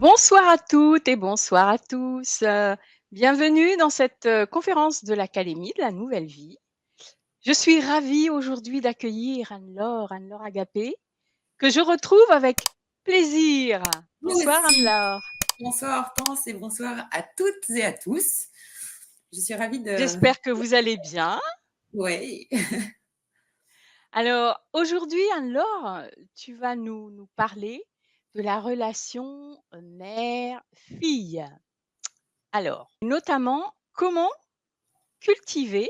Bonsoir à toutes et bonsoir à tous. Bienvenue dans cette conférence de l'Académie de la Nouvelle Vie. Je suis ravie aujourd'hui d'accueillir Anne-Laure Agapé, que je retrouve avec plaisir. Moi Bonsoir aussi. Anne-Laure. Bonsoir Hortense et bonsoir à toutes et à tous. Je suis ravie de... J'espère que vous allez bien. Ouais. Alors aujourd'hui Anne-Laure, tu vas nous parler de la relation mère-fille. Alors, notamment, comment cultiver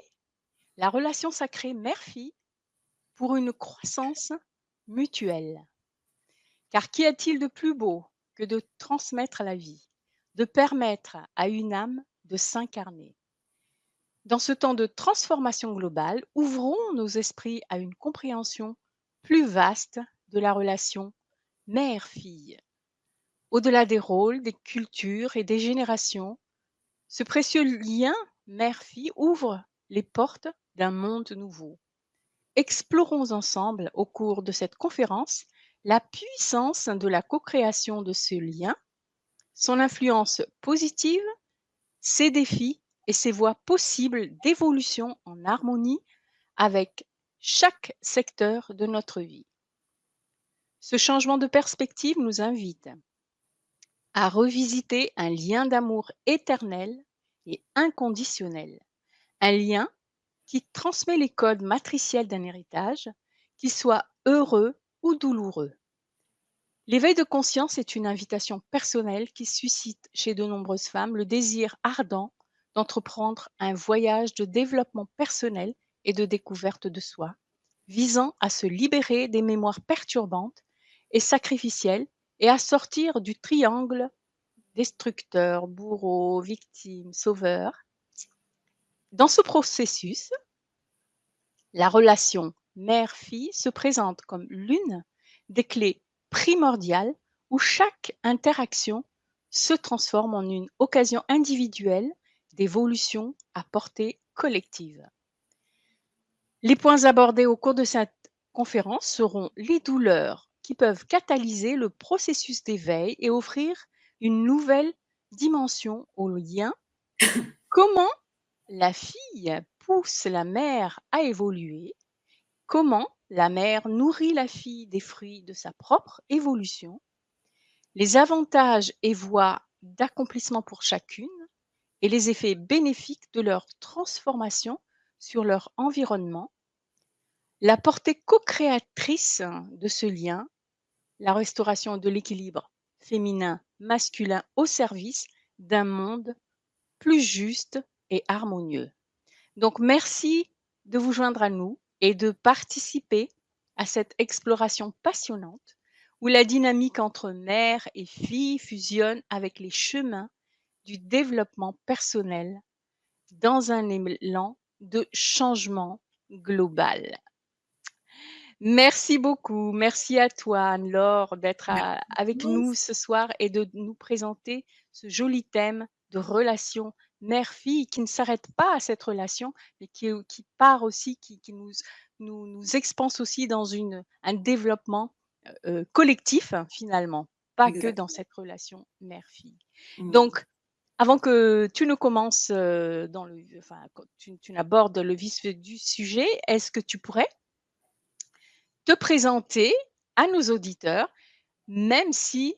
la relation sacrée mère-fille pour une croissance mutuelle. Car qu'y a-t-il de plus beau que de transmettre la vie, de permettre à une âme de s'incarner? Dans ce temps de transformation globale, ouvrons nos esprits à une compréhension plus vaste de la relation mère-fille. Au-delà des rôles, des cultures et des générations, ce précieux lien mère-fille ouvre les portes d'un monde nouveau. Explorons ensemble, au cours de cette conférence, la puissance de la co-création de ce lien, son influence positive, ses défis et ses voies possibles d'évolution en harmonie avec chaque secteur de notre vie. Ce changement de perspective nous invite à revisiter un lien d'amour éternel et inconditionnel, un lien qui transmet les codes matriciels d'un héritage, qu'il soit heureux ou douloureux. L'éveil de conscience est une invitation personnelle qui suscite chez de nombreuses femmes le désir ardent d'entreprendre un voyage de développement personnel et de découverte de soi, visant à se libérer des mémoires perturbantes et sacrificielles et à sortir du triangle destructeur, bourreau, victime, sauveur. Dans ce processus, la relation mère-fille se présente comme l'une des clés primordiales où chaque interaction se transforme en une occasion individuelle d'évolution à portée collective. Les points abordés au cours de cette conférence seront les douleurs qui peuvent catalyser le processus d'éveil et offrir une nouvelle dimension au lien, comment la fille pousse la mère à évoluer. Comment la mère nourrit la fille des fruits de sa propre évolution, les avantages et voies d'accomplissement pour chacune et les effets bénéfiques de leur transformation sur leur environnement, la portée co-créatrice de ce lien, la restauration de l'équilibre féminin-masculin au service d'un monde plus juste et harmonieux. Donc, merci de vous joindre à nous et de participer à cette exploration passionnante où la dynamique entre mère et fille fusionne avec les chemins du développement personnel dans un élan de changement global. Merci beaucoup. Merci à toi, Anne-Laure, d'être avec nous ce soir et de nous présenter ce joli thème de relation mère-fille qui ne s'arrête pas à cette relation, mais qui part aussi, qui nous expanse aussi dans un développement collectif, finalement, pas que dans Exactement. cette relation mère-fille. Mm. Donc, avant que tu ne commences enfin, quand tu n'abordes le vif du sujet, est-ce que tu pourrais te présenter à nos auditeurs, même si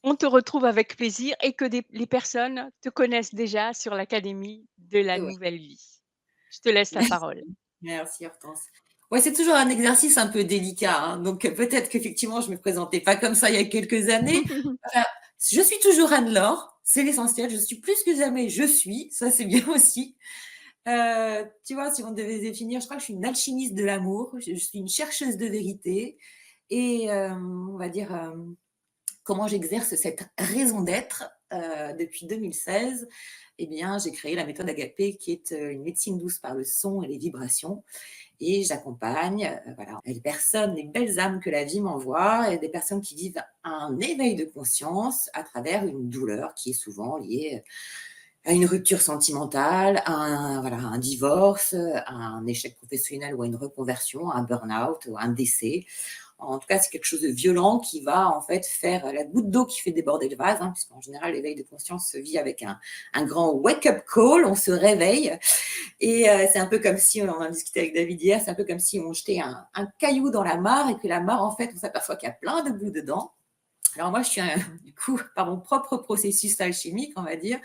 on te retrouve avec plaisir et que les personnes te connaissent déjà sur l'Académie de la Ouais. Nouvelle Vie. Je te laisse la Merci. parole. Merci Hortense. Ouais, c'est toujours un exercice un peu délicat, hein. Donc peut-être qu'effectivement, je me présentais pas comme ça il y a quelques années. Enfin, je suis toujours Anne-Laure, c'est l'essentiel. Je suis plus que jamais, je suis. Ça, c'est bien aussi. Tu vois, si on devait définir, je crois que je suis une alchimiste de l'amour. Je suis une chercheuse de vérité. Et on va dire, comment j'exerce cette raison d'être depuis 2016. Eh bien, j'ai créé la méthode Agapé, qui est une médecine douce par le son et les vibrations. Et j'accompagne voilà, les personnes, les belles âmes que la vie m'envoie, et des personnes qui vivent un éveil de conscience à travers une douleur qui est souvent liée à une rupture sentimentale, à voilà, un divorce, à un échec professionnel ou à une reconversion, à un burn-out ou à un décès. En tout cas, c'est quelque chose de violent qui va en fait faire la goutte d'eau qui fait déborder le vase, hein, puisqu'en général, l'éveil de conscience se vit avec un grand wake-up call, on se réveille. Et c'est un peu comme si, on en a discuté avec David hier, c'est un peu comme si on jetait un caillou dans la mare et que la mare, en fait, on s'aperçoit qu'il y a plein de boue dedans. Alors moi, je suis du coup, par mon propre processus alchimique, on va dire,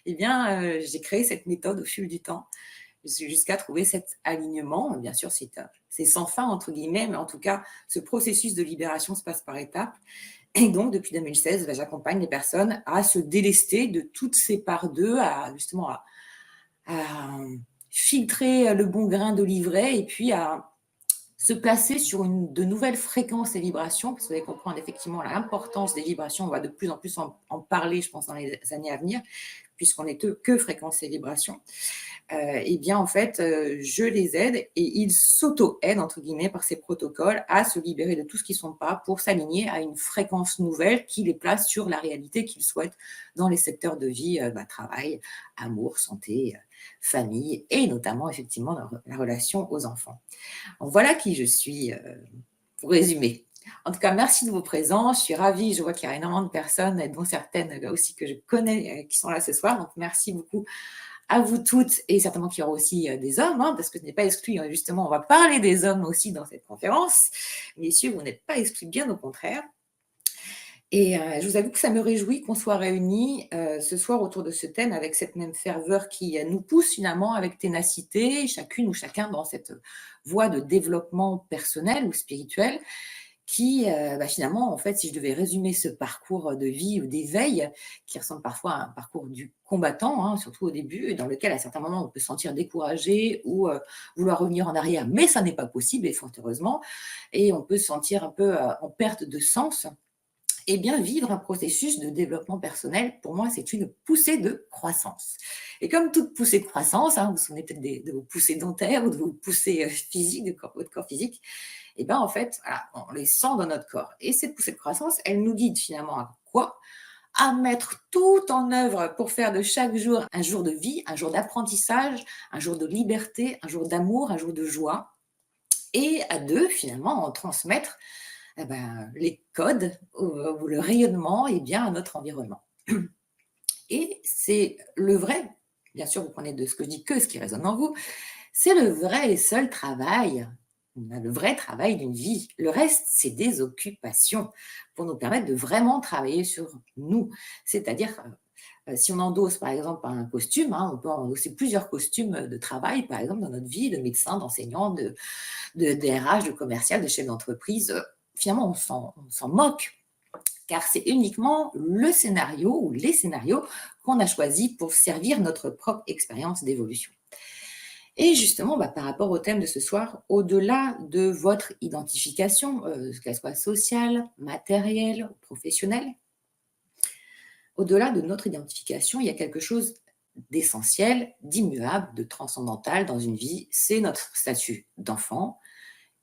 eh bien, j'ai créé cette méthode au fil du temps jusqu'à trouver cet alignement. Bien sûr, c'est sans fin, entre guillemets, mais en tout cas, ce processus de libération se passe par étapes. Et donc, depuis 2016, j'accompagne les personnes à se délester de toutes ces parts d'eux, justement à filtrer le bon grain d'olivet et puis à se placer sur de nouvelles fréquences et vibrations, parce que vous allez comprendre effectivement l'importance des vibrations. On va de plus en plus en parler, je pense, dans les années à venir, puisqu'on n'est que fréquences et vibrations. Eh bien, en fait, je les aide et ils s'auto-aident, entre guillemets, par ces protocoles à se libérer de tout ce qu'ils ne sont pas pour s'aligner à une fréquence nouvelle qui les place sur la réalité qu'ils souhaitent dans les secteurs de vie, travail, amour, santé, famille et notamment, effectivement, la relation aux enfants. Donc, voilà qui je suis, pour résumer. En tout cas, merci de vos présents. Je suis ravie. Je vois qu'il y a énormément de personnes, dont certaines aussi que je connais, qui sont là ce soir. Donc, merci beaucoup à vous toutes et certainement qu'il y aura aussi des hommes, hein, parce que ce n'est pas exclu. Justement, on va parler des hommes aussi dans cette conférence. Messieurs, vous n'êtes pas exclus, bien au contraire. Et je vous avoue que ça me réjouit qu'on soit réunis ce soir autour de ce thème avec cette même ferveur qui nous pousse finalement avec ténacité, chacune ou chacun dans cette voie de développement personnel ou spirituel qui, finalement, en fait, si je devais résumer ce parcours de vie ou d'éveil, qui ressemble parfois à un parcours du combattant, hein, surtout au début, et dans lequel, à certains moments, on peut se sentir découragé ou vouloir revenir en arrière, mais ça n'est pas possible, et fort heureusement, et on peut se sentir un peu en perte de sens. Eh bien, vivre un processus de développement personnel, pour moi, c'est une poussée de croissance. Et comme toute poussée de croissance, hein, vous vous souvenez peut-être de vos poussées dentaires ou de vos poussées physiques, de votre corps physique, et bien en fait, voilà, on les sent dans notre corps. Et cette poussée de croissance, elle nous guide finalement à quoi? À mettre tout en œuvre pour faire de chaque jour un jour de vie, un jour d'apprentissage, un jour de liberté, un jour d'amour, un jour de joie. Et à deux, finalement, en transmettre les codes ou le rayonnement bien, à notre environnement. Et c'est le vrai, bien sûr, vous prenez de ce que je dis que ce qui résonne en vous, c'est le vrai et seul travail, le vrai travail d'une vie. Le reste, c'est des occupations pour nous permettre de vraiment travailler sur nous. C'est-à-dire, si on endosse par exemple un costume, hein, on peut endosser plusieurs costumes de travail, par exemple, dans notre vie, de médecin, d'enseignant, de DRH, de commercial, de chef d'entreprise. Finalement, on s'en moque, car c'est uniquement le scénario ou les scénarios qu'on a choisis pour servir notre propre expérience d'évolution. Et justement, par rapport au thème de ce soir, au-delà de votre identification, qu'elle soit sociale, matérielle, professionnelle, au-delà de notre identification, il y a quelque chose d'essentiel, d'immuable, de transcendantal dans une vie, c'est notre statut d'enfant,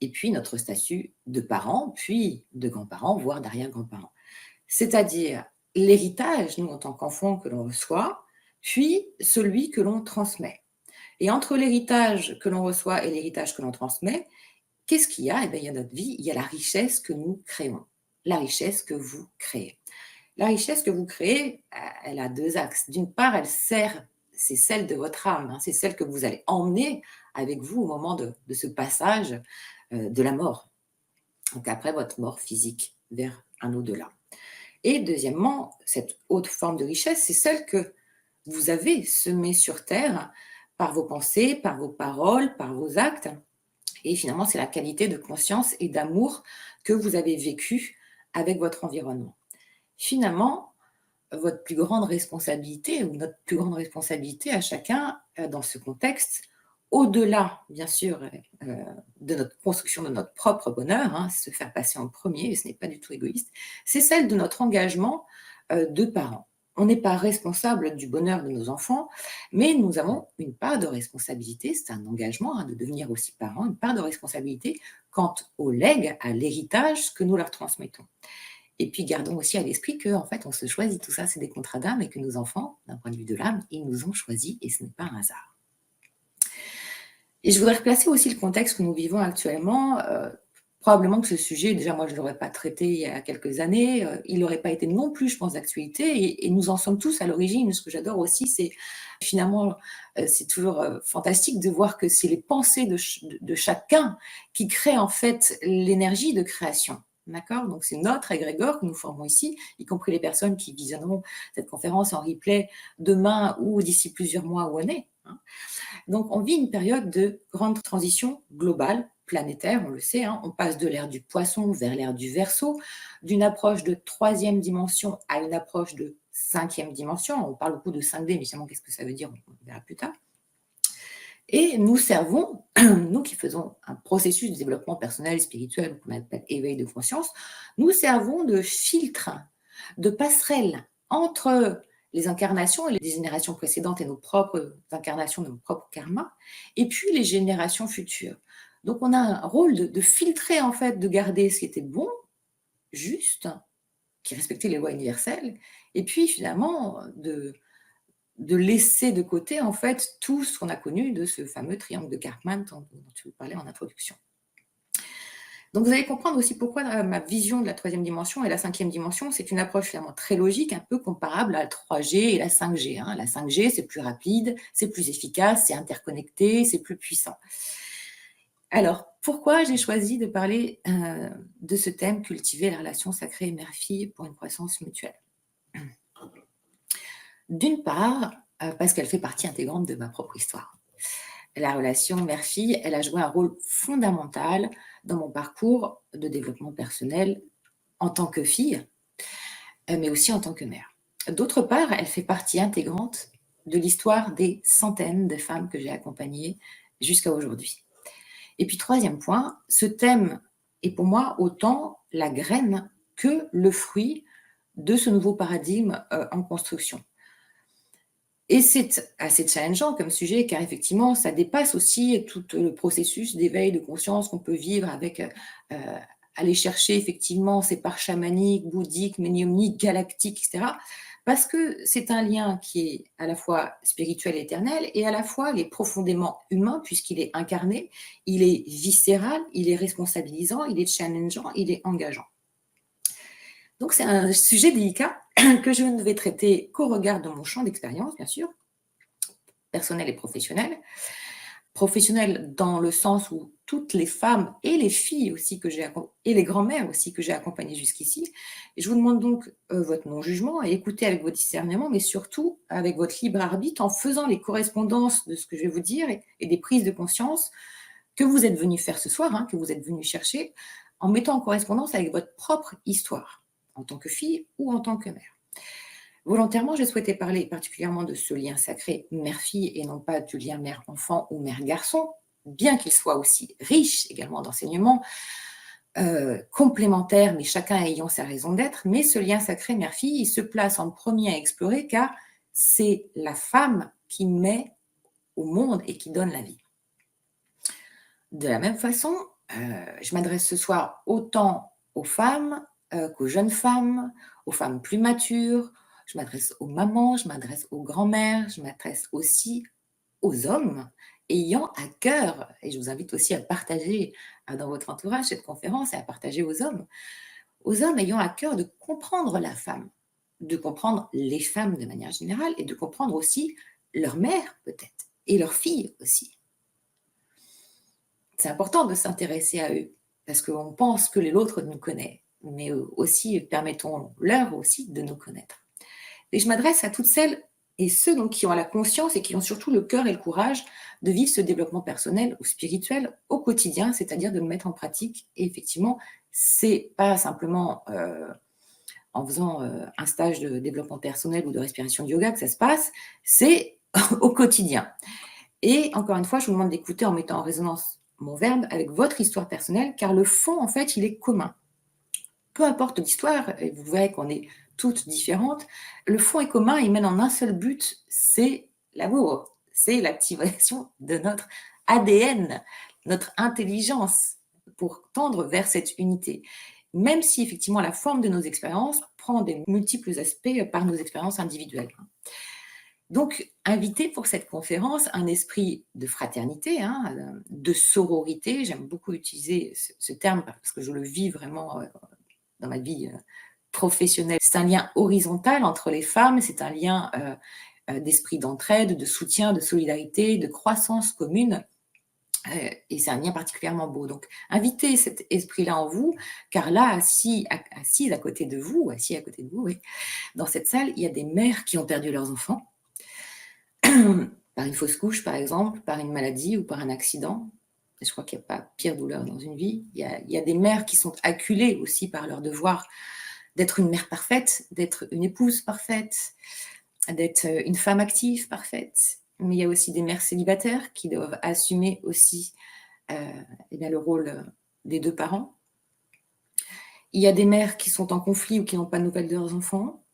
et puis notre statut de parent, puis de grands-parents, voire d'arrière-grands-parents. C'est-à-dire l'héritage, nous, en tant qu'enfants, que l'on reçoit, puis celui que l'on transmet. Et entre l'héritage que l'on reçoit et l'héritage que l'on transmet, qu'est-ce qu'il y a? Eh bien, il y a notre vie, il y a la richesse que nous créons, la richesse que vous créez. La richesse que vous créez, elle a deux axes. D'une part, c'est celle de votre âme, hein, c'est celle que vous allez emmener avec vous au moment de ce passage de la mort. Donc après votre mort physique vers un au-delà. Et deuxièmement, cette autre forme de richesse, c'est celle que vous avez semée sur Terre par vos pensées, par vos paroles, par vos actes. Et finalement, c'est la qualité de conscience et d'amour que vous avez vécue avec votre environnement. Finalement, votre plus grande responsabilité, ou notre plus grande responsabilité à chacun dans ce contexte, au-delà, bien sûr, de notre construction de notre propre bonheur, hein, se faire passer en premier, et ce n'est pas du tout égoïste, c'est celle de notre engagement de parents. On n'est pas responsable du bonheur de nos enfants, mais nous avons une part de responsabilité, c'est un engagement hein, de devenir aussi parents, une part de responsabilité quant au legs, à l'héritage que nous leur transmettons. Et puis gardons aussi à l'esprit qu'en fait, on se choisit, tout ça, c'est des contrats d'âme, et que nos enfants, d'un point de vue de l'âme, ils nous ont choisis, et ce n'est pas un hasard. Et je voudrais replacer aussi le contexte que nous vivons actuellement. Probablement que ce sujet, déjà moi je ne l'aurais pas traité il y a quelques années, il n'aurait pas été non plus, je pense, d'actualité et nous en sommes tous à l'origine. Ce que j'adore aussi, c'est finalement, c'est toujours, fantastique de voir que c'est les pensées de chacun qui créent en fait l'énergie de création. D'accord? Donc c'est notre égrégore que nous formons ici, y compris les personnes qui visionneront cette conférence en replay demain ou d'ici plusieurs mois ou années, hein. Donc, on vit une période de grande transition globale, planétaire, on le sait, hein. On passe de l'ère du poisson vers l'ère du Verseau, d'une approche de troisième dimension à une approche de cinquième dimension. On parle beaucoup de 5D, mais finalement, qu'est-ce que ça veut dire? On verra plus tard. Et nous servons, nous qui faisons un processus de développement personnel, spirituel, qu'on appelle éveil de conscience, nous servons de filtre, de passerelle entre les incarnations et les générations précédentes et nos propres incarnations, nos propres karmas, et puis les générations futures. Donc on a un rôle de filtrer, en fait, de garder ce qui était bon, juste, qui respectait les lois universelles, et puis finalement de laisser de côté, en fait, tout ce qu'on a connu de ce fameux triangle de Karpman dont tu vous parlais en introduction. Donc vous allez comprendre aussi pourquoi ma vision de la troisième dimension et la cinquième dimension, c'est une approche finalement très logique, un peu comparable à la 3G et la 5G, hein. La 5G, c'est plus rapide, c'est plus efficace, c'est interconnecté, c'est plus puissant. Alors, pourquoi j'ai choisi de parler de ce thème, cultiver la relation sacrée mère-fille pour une croissance mutuelle? D'une part, parce qu'elle fait partie intégrante de ma propre histoire. La relation mère-fille, elle a joué un rôle fondamental dans mon parcours de développement personnel en tant que fille, mais aussi en tant que mère. D'autre part, elle fait partie intégrante de l'histoire des centaines de femmes que j'ai accompagnées jusqu'à aujourd'hui. Et puis troisième point, ce thème est pour moi autant la graine que le fruit de ce nouveau paradigme en construction. Et c'est assez challengeant comme sujet, car effectivement, ça dépasse aussi tout le processus d'éveil de conscience qu'on peut vivre avec aller chercher effectivement ces parts chamaniques, bouddhiques, médiumniques, galactiques, etc. Parce que c'est un lien qui est à la fois spirituel et éternel, et à la fois il est profondément humain, puisqu'il est incarné, il est viscéral, il est responsabilisant, il est challengeant, il est engageant. Donc c'est un sujet délicat que je ne vais traiter qu'au regard de mon champ d'expérience, bien sûr, personnel et professionnel. Professionnel dans le sens où toutes les femmes et les filles aussi que j'ai et les grand-mères aussi que j'ai accompagnées jusqu'ici. Et je vous demande donc votre non-jugement et écoutez avec votre discernement, mais surtout avec votre libre arbitre en faisant les correspondances de ce que je vais vous dire et des prises de conscience que vous êtes venu faire ce soir, hein, que vous êtes venu chercher, en mettant en correspondance avec votre propre histoire, en tant que fille ou en tant que mère. Volontairement, j'ai souhaité parler particulièrement de ce lien sacré mère-fille et non pas du lien mère-enfant ou mère-garçon, bien qu'il soit aussi riche également d'enseignements complémentaires, mais chacun ayant sa raison d'être. Mais ce lien sacré mère-fille, il se place en premier à explorer car c'est la femme qui met au monde et qui donne la vie. De la même façon, je m'adresse ce soir autant aux femmes qu'aux jeunes femmes, aux femmes plus matures. Je m'adresse aux mamans, je m'adresse aux grands-mères, je m'adresse aussi aux hommes ayant à cœur, et je vous invite aussi à partager dans votre entourage cette conférence et à partager aux hommes ayant à cœur de comprendre la femme, de comprendre les femmes de manière générale et de comprendre aussi leur mère peut-être et leurs filles aussi. C'est important de s'intéresser à eux parce qu'on pense que l'autre nous connaît, mais aussi permettons-leur aussi de nous connaître. Et je m'adresse à toutes celles et ceux donc, qui ont la conscience et qui ont surtout le cœur et le courage de vivre ce développement personnel ou spirituel au quotidien, c'est-à-dire de le mettre en pratique. Et effectivement, c'est pas simplement en faisant un stage de développement personnel ou de respiration de yoga que ça se passe, c'est au quotidien. Et encore une fois, je vous demande d'écouter en mettant en résonance mon verbe avec votre histoire personnelle, car le fond, en fait, il est commun. Peu importe l'histoire, et vous verrez qu'on est toutes différentes, le fond est commun, il mène en un seul but, c'est l'amour, c'est l'activation de notre ADN, notre intelligence, pour tendre vers cette unité. Même si effectivement la forme de nos expériences prend des multiples aspects par nos expériences individuelles. Donc, inviter pour cette conférence un esprit de fraternité, hein, de sororité. J'aime beaucoup utiliser ce terme parce que je le vis vraiment dans ma vie professionnelle. C'est un lien horizontal entre les femmes, c'est un lien d'esprit d'entraide, de soutien, de solidarité, de croissance commune. Et c'est un lien particulièrement beau. Donc, invitez cet esprit-là en vous, car là, assise à côté de vous, assis à côté de vous, oui, dans cette salle, il y a des mères qui ont perdu leurs enfants, par une fausse couche, par exemple, par une maladie ou par un accident. Et je crois qu'il n'y a pas pire douleur dans une vie. Il y a des mères qui sont acculées aussi par leur devoir d'être une mère parfaite, d'être une épouse parfaite, d'être une femme active parfaite. Mais il y a aussi des mères célibataires qui doivent assumer aussi eh bien, le rôle des deux parents. Il y a des mères qui sont en conflit ou qui n'ont pas de nouvelles de leurs enfants.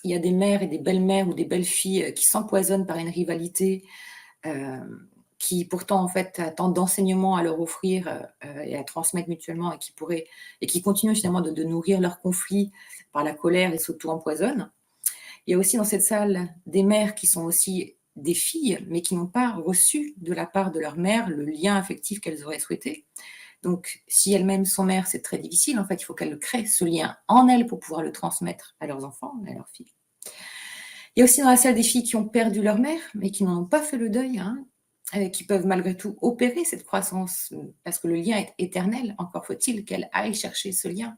Il y a des mères et des belles-mères ou des belles-filles qui s'empoisonnent par une rivalité euh, qui pourtant en fait a tant d'enseignements à leur offrir et à transmettre mutuellement et qui continuent finalement de nourrir leur conflit par la colère et s'auto-empoisonnent. Il y a aussi dans cette salle des mères qui sont aussi des filles, mais qui n'ont pas reçu de la part de leur mère le lien affectif qu'elles auraient souhaité. Donc, si elles-mêmes sont mères, c'est très difficile. En fait, il faut qu'elles créent ce lien en elles pour pouvoir le transmettre à leurs enfants, à leurs filles. Il y a aussi dans la salle des filles qui ont perdu leur mère, mais qui n'en ont pas fait le deuil, hein, qui peuvent malgré tout opérer cette croissance, parce que le lien est éternel. Encore faut-il qu'elles aillent chercher ce lien.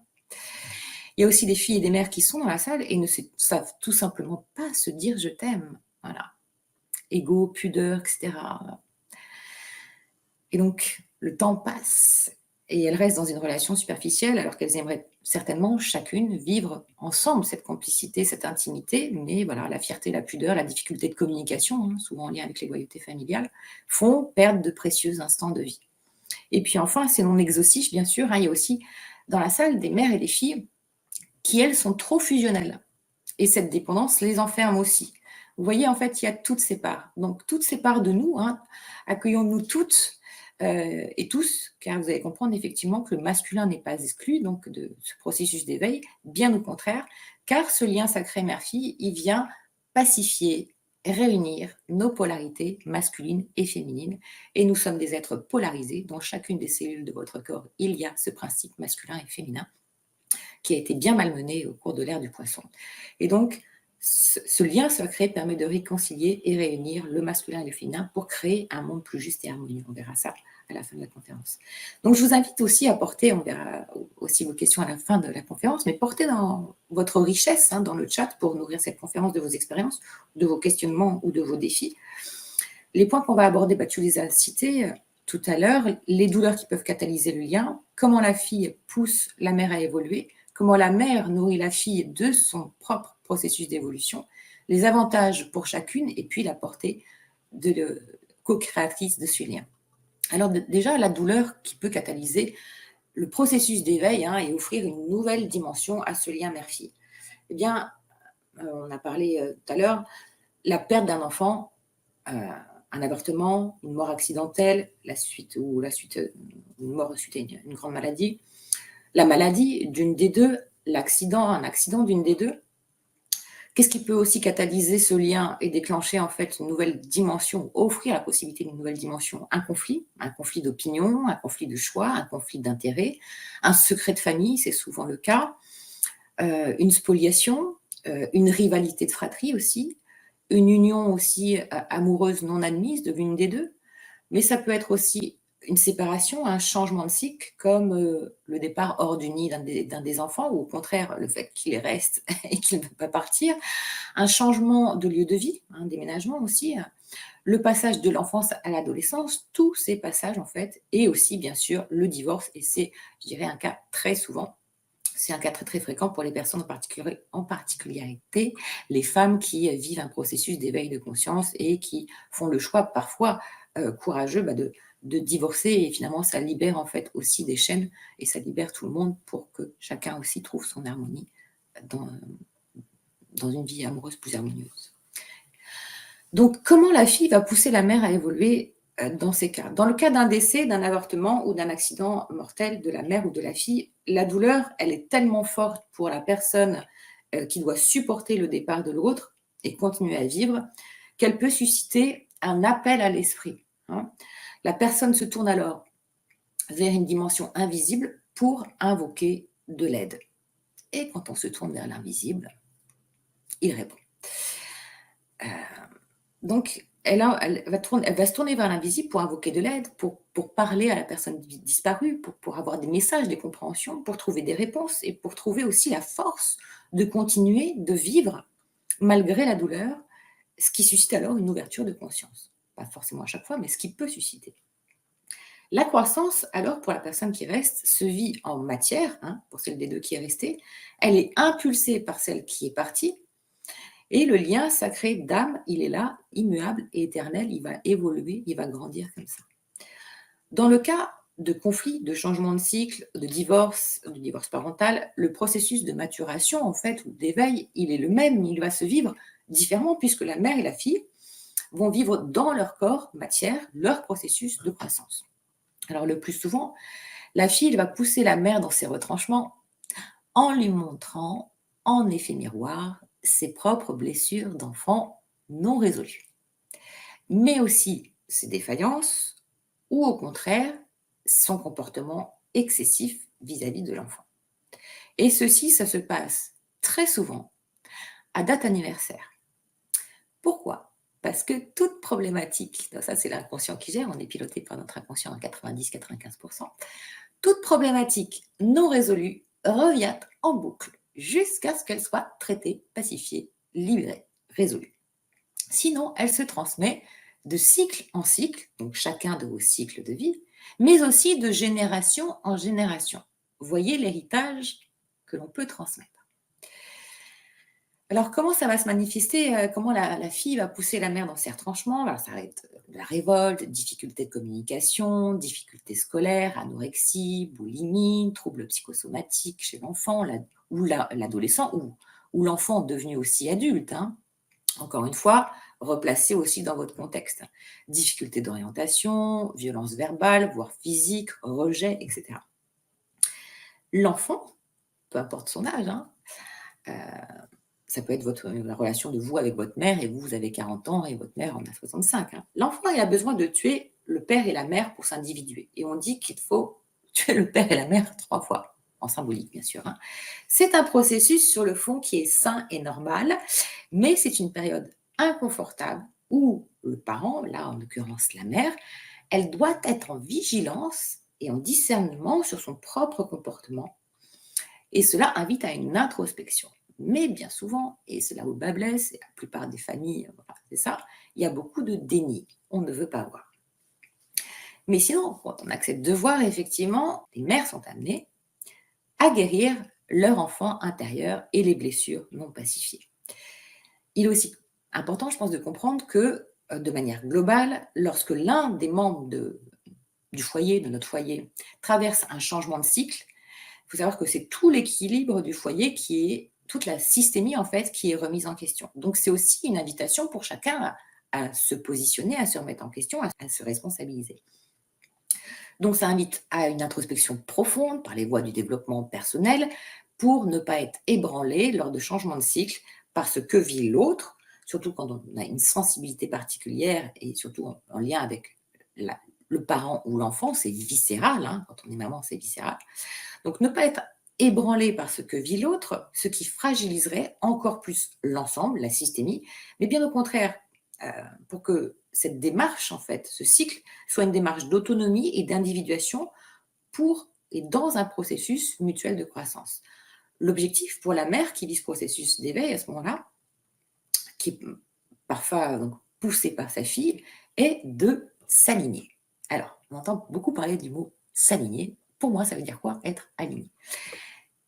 Il y a aussi des filles et des mères qui sont dans la salle et ne savent tout simplement pas se dire je t'aime. Voilà. Ego, pudeur, etc. Et donc, le temps passe et elles restent dans une relation superficielle alors qu'elles aimeraient certainement chacune vivre ensemble cette complicité, cette intimité. Mais voilà, la fierté, la pudeur, la difficulté de communication, hein, souvent en lien avec les loyautés familiales, font perdre de précieux instants de vie. Et puis enfin, c'est non exhaustif, bien sûr. Hein, il y a aussi dans la salle des mères et des filles qui, elles, sont trop fusionnelles. Et cette dépendance les enferme aussi. Vous voyez, en fait, il y a toutes ces parts. Donc, toutes ces parts de nous, hein, accueillons-nous toutes et tous, car vous allez comprendre effectivement que le masculin n'est pas exclu donc de ce processus d'éveil, bien au contraire, car ce lien sacré mère-fille, il vient pacifier, réunir nos polarités masculines et féminines. Et nous sommes des êtres polarisés. Dans chacune des cellules de votre corps, il y a ce principe masculin et féminin qui a été bien malmené au cours de l'ère du poisson. Et donc, ce lien sacré permet de réconcilier et réunir le masculin et le féminin pour créer un monde plus juste et harmonieux. On verra ça à la fin de la conférence. Donc, je vous invite aussi à porter, on verra aussi vos questions à la fin de la conférence, mais portez dans votre richesse hein, dans le chat pour nourrir cette conférence de vos expériences, de vos questionnements ou de vos défis. Les points qu'on va aborder, tu les as cités tout à l'heure, les douleurs qui peuvent catalyser le lien, comment la fille pousse la mère à évoluer, comment la mère nourrit la fille de son propre processus d'évolution, les avantages pour chacune et puis la portée de co-créatrice de ce lien. Alors déjà, la douleur qui peut catalyser le processus d'éveil hein, et offrir une nouvelle dimension à ce lien mère-fille. Eh bien, on a parlé tout à l'heure, la perte d'un enfant, un avortement, une mort accidentelle, une mort suite à une grande maladie, la maladie d'une des deux, un accident d'une des deux. Qu'est-ce qui peut aussi catalyser ce lien et déclencher en fait une nouvelle dimension, offrir la possibilité d'une nouvelle dimension? Un conflit d'opinion, un conflit de choix, un conflit d'intérêt, un secret de famille, c'est souvent le cas, une spoliation, une rivalité de fratrie aussi, une union aussi amoureuse non admise de l'une des deux, mais ça peut être aussi une séparation, un changement de cycle, comme le départ hors du nid d'un des enfants, ou au contraire, le fait qu'il reste et qu'il ne veut pas partir, un changement de lieu de vie, un déménagement aussi, le passage de l'enfance à l'adolescence, tous ces passages en fait, et aussi bien sûr le divorce, et c'est, je dirais, un cas très souvent, c'est un cas très, très fréquent pour les personnes en particularité, les femmes qui vivent un processus d'éveil de conscience et qui font le choix parfois courageux de divorcer, et finalement ça libère en fait aussi des chaînes et ça libère tout le monde pour que chacun aussi trouve son harmonie dans une vie amoureuse plus harmonieuse. Donc comment la fille va pousser la mère à évoluer dans ces cas? Dans le cas d'un décès, d'un avortement ou d'un accident mortel de la mère ou de la fille, la douleur, elle est tellement forte pour la personne qui doit supporter le départ de l'autre et continuer à vivre, qu'elle peut susciter un appel à l'esprit, hein. La personne se tourne alors vers une dimension invisible pour invoquer de l'aide. Et quand on se tourne vers l'invisible, il répond. Euh, donc, elle va se tourner vers l'invisible pour invoquer de l'aide, pour parler à la personne disparue, pour avoir des messages, des compréhensions, pour trouver des réponses et pour trouver aussi la force de continuer de vivre malgré la douleur, ce qui suscite alors une ouverture de conscience. Pas forcément à chaque fois, mais ce qui peut susciter. La croissance, alors, pour la personne qui reste, se vit en matière, hein, pour celle des deux qui est restée. Elle est impulsée par celle qui est partie. Et le lien sacré d'âme, il est là, immuable et éternel. Il va évoluer, il va grandir comme ça. Dans le cas de conflit, de changement de cycle, de divorce parental, le processus de maturation, en fait, ou d'éveil, il est le même. Il va se vivre différemment puisque la mère et la fille vont vivre dans leur corps, matière, leur processus de croissance. Alors le plus souvent, la fille va pousser la mère dans ses retranchements en lui montrant, en effet miroir, ses propres blessures d'enfant non résolues, mais aussi ses défaillances ou au contraire son comportement excessif vis-à-vis de l'enfant. Et ceci, ça se passe très souvent à date anniversaire. Pourquoi ? Parce que toute problématique, ça c'est l'inconscient qui gère, on est piloté par notre inconscient à 90-95%, toute problématique non résolue revient en boucle jusqu'à ce qu'elle soit traitée, pacifiée, libérée, résolue. Sinon, elle se transmet de cycle en cycle, donc chacun de vos cycles de vie, mais aussi de génération en génération. Voyez l'héritage que l'on peut transmettre. Alors, comment ça va se manifester? Comment la fille va pousser la mère dans ses retranchements? Alors, ça va être de la révolte, difficultés de communication, difficultés scolaires, anorexie, boulimie, troubles psychosomatiques chez l'enfant ou l'adolescent ou l'enfant devenu aussi adulte, hein. Encore une fois, replacez aussi dans votre contexte. Difficultés d'orientation, violence verbale, voire physique, rejet, etc. L'enfant, peu importe son âge, hein, ça peut être la relation de vous avec votre mère et vous avez 40 ans et votre mère en a 65. Hein. L'enfant, il a besoin de tuer le père et la mère pour s'individuer. Et on dit qu'il faut tuer le père et la mère 3 fois, en symbolique bien sûr. Hein. C'est un processus sur le fond qui est sain et normal, mais c'est une période inconfortable où le parent, là en l'occurrence la mère, elle doit être en vigilance et en discernement sur son propre comportement. Et cela invite à une introspection. Mais bien souvent, et c'est là où le bas blesse, et la plupart des familles, voilà, c'est ça, il y a beaucoup de déni. On ne veut pas voir. Mais sinon, quand on accepte de voir, effectivement, les mères sont amenées à guérir leur enfant intérieur et les blessures non pacifiées. Il est aussi important, je pense, de comprendre que, de manière globale, lorsque l'un des membres du foyer, de notre foyer, traverse un changement de cycle, il faut savoir que c'est tout l'équilibre du foyer qui est, toute la systémie en fait, qui est remise en question. Donc c'est aussi une invitation pour chacun à se positionner, à se remettre en question, à se responsabiliser. Donc ça invite à une introspection profonde par les voies du développement personnel pour ne pas être ébranlé lors de changements de cycle par ce que vit l'autre, surtout quand on a une sensibilité particulière et surtout en lien avec le parent ou l'enfant, c'est viscéral, hein, quand on est maman, c'est viscéral. Donc ne pas être ébranlé par ce que vit l'autre, ce qui fragiliserait encore plus l'ensemble, la systémie, mais bien au contraire, pour que cette démarche, en fait, ce cycle, soit une démarche d'autonomie et d'individuation pour et dans un processus mutuel de croissance. L'objectif pour la mère qui vit ce processus d'éveil à ce moment-là, qui est parfois donc, poussé par sa fille, est de s'aligner. Alors, on entend beaucoup parler du mot s'aligner. Pour moi, ça veut dire quoi? Être aligné.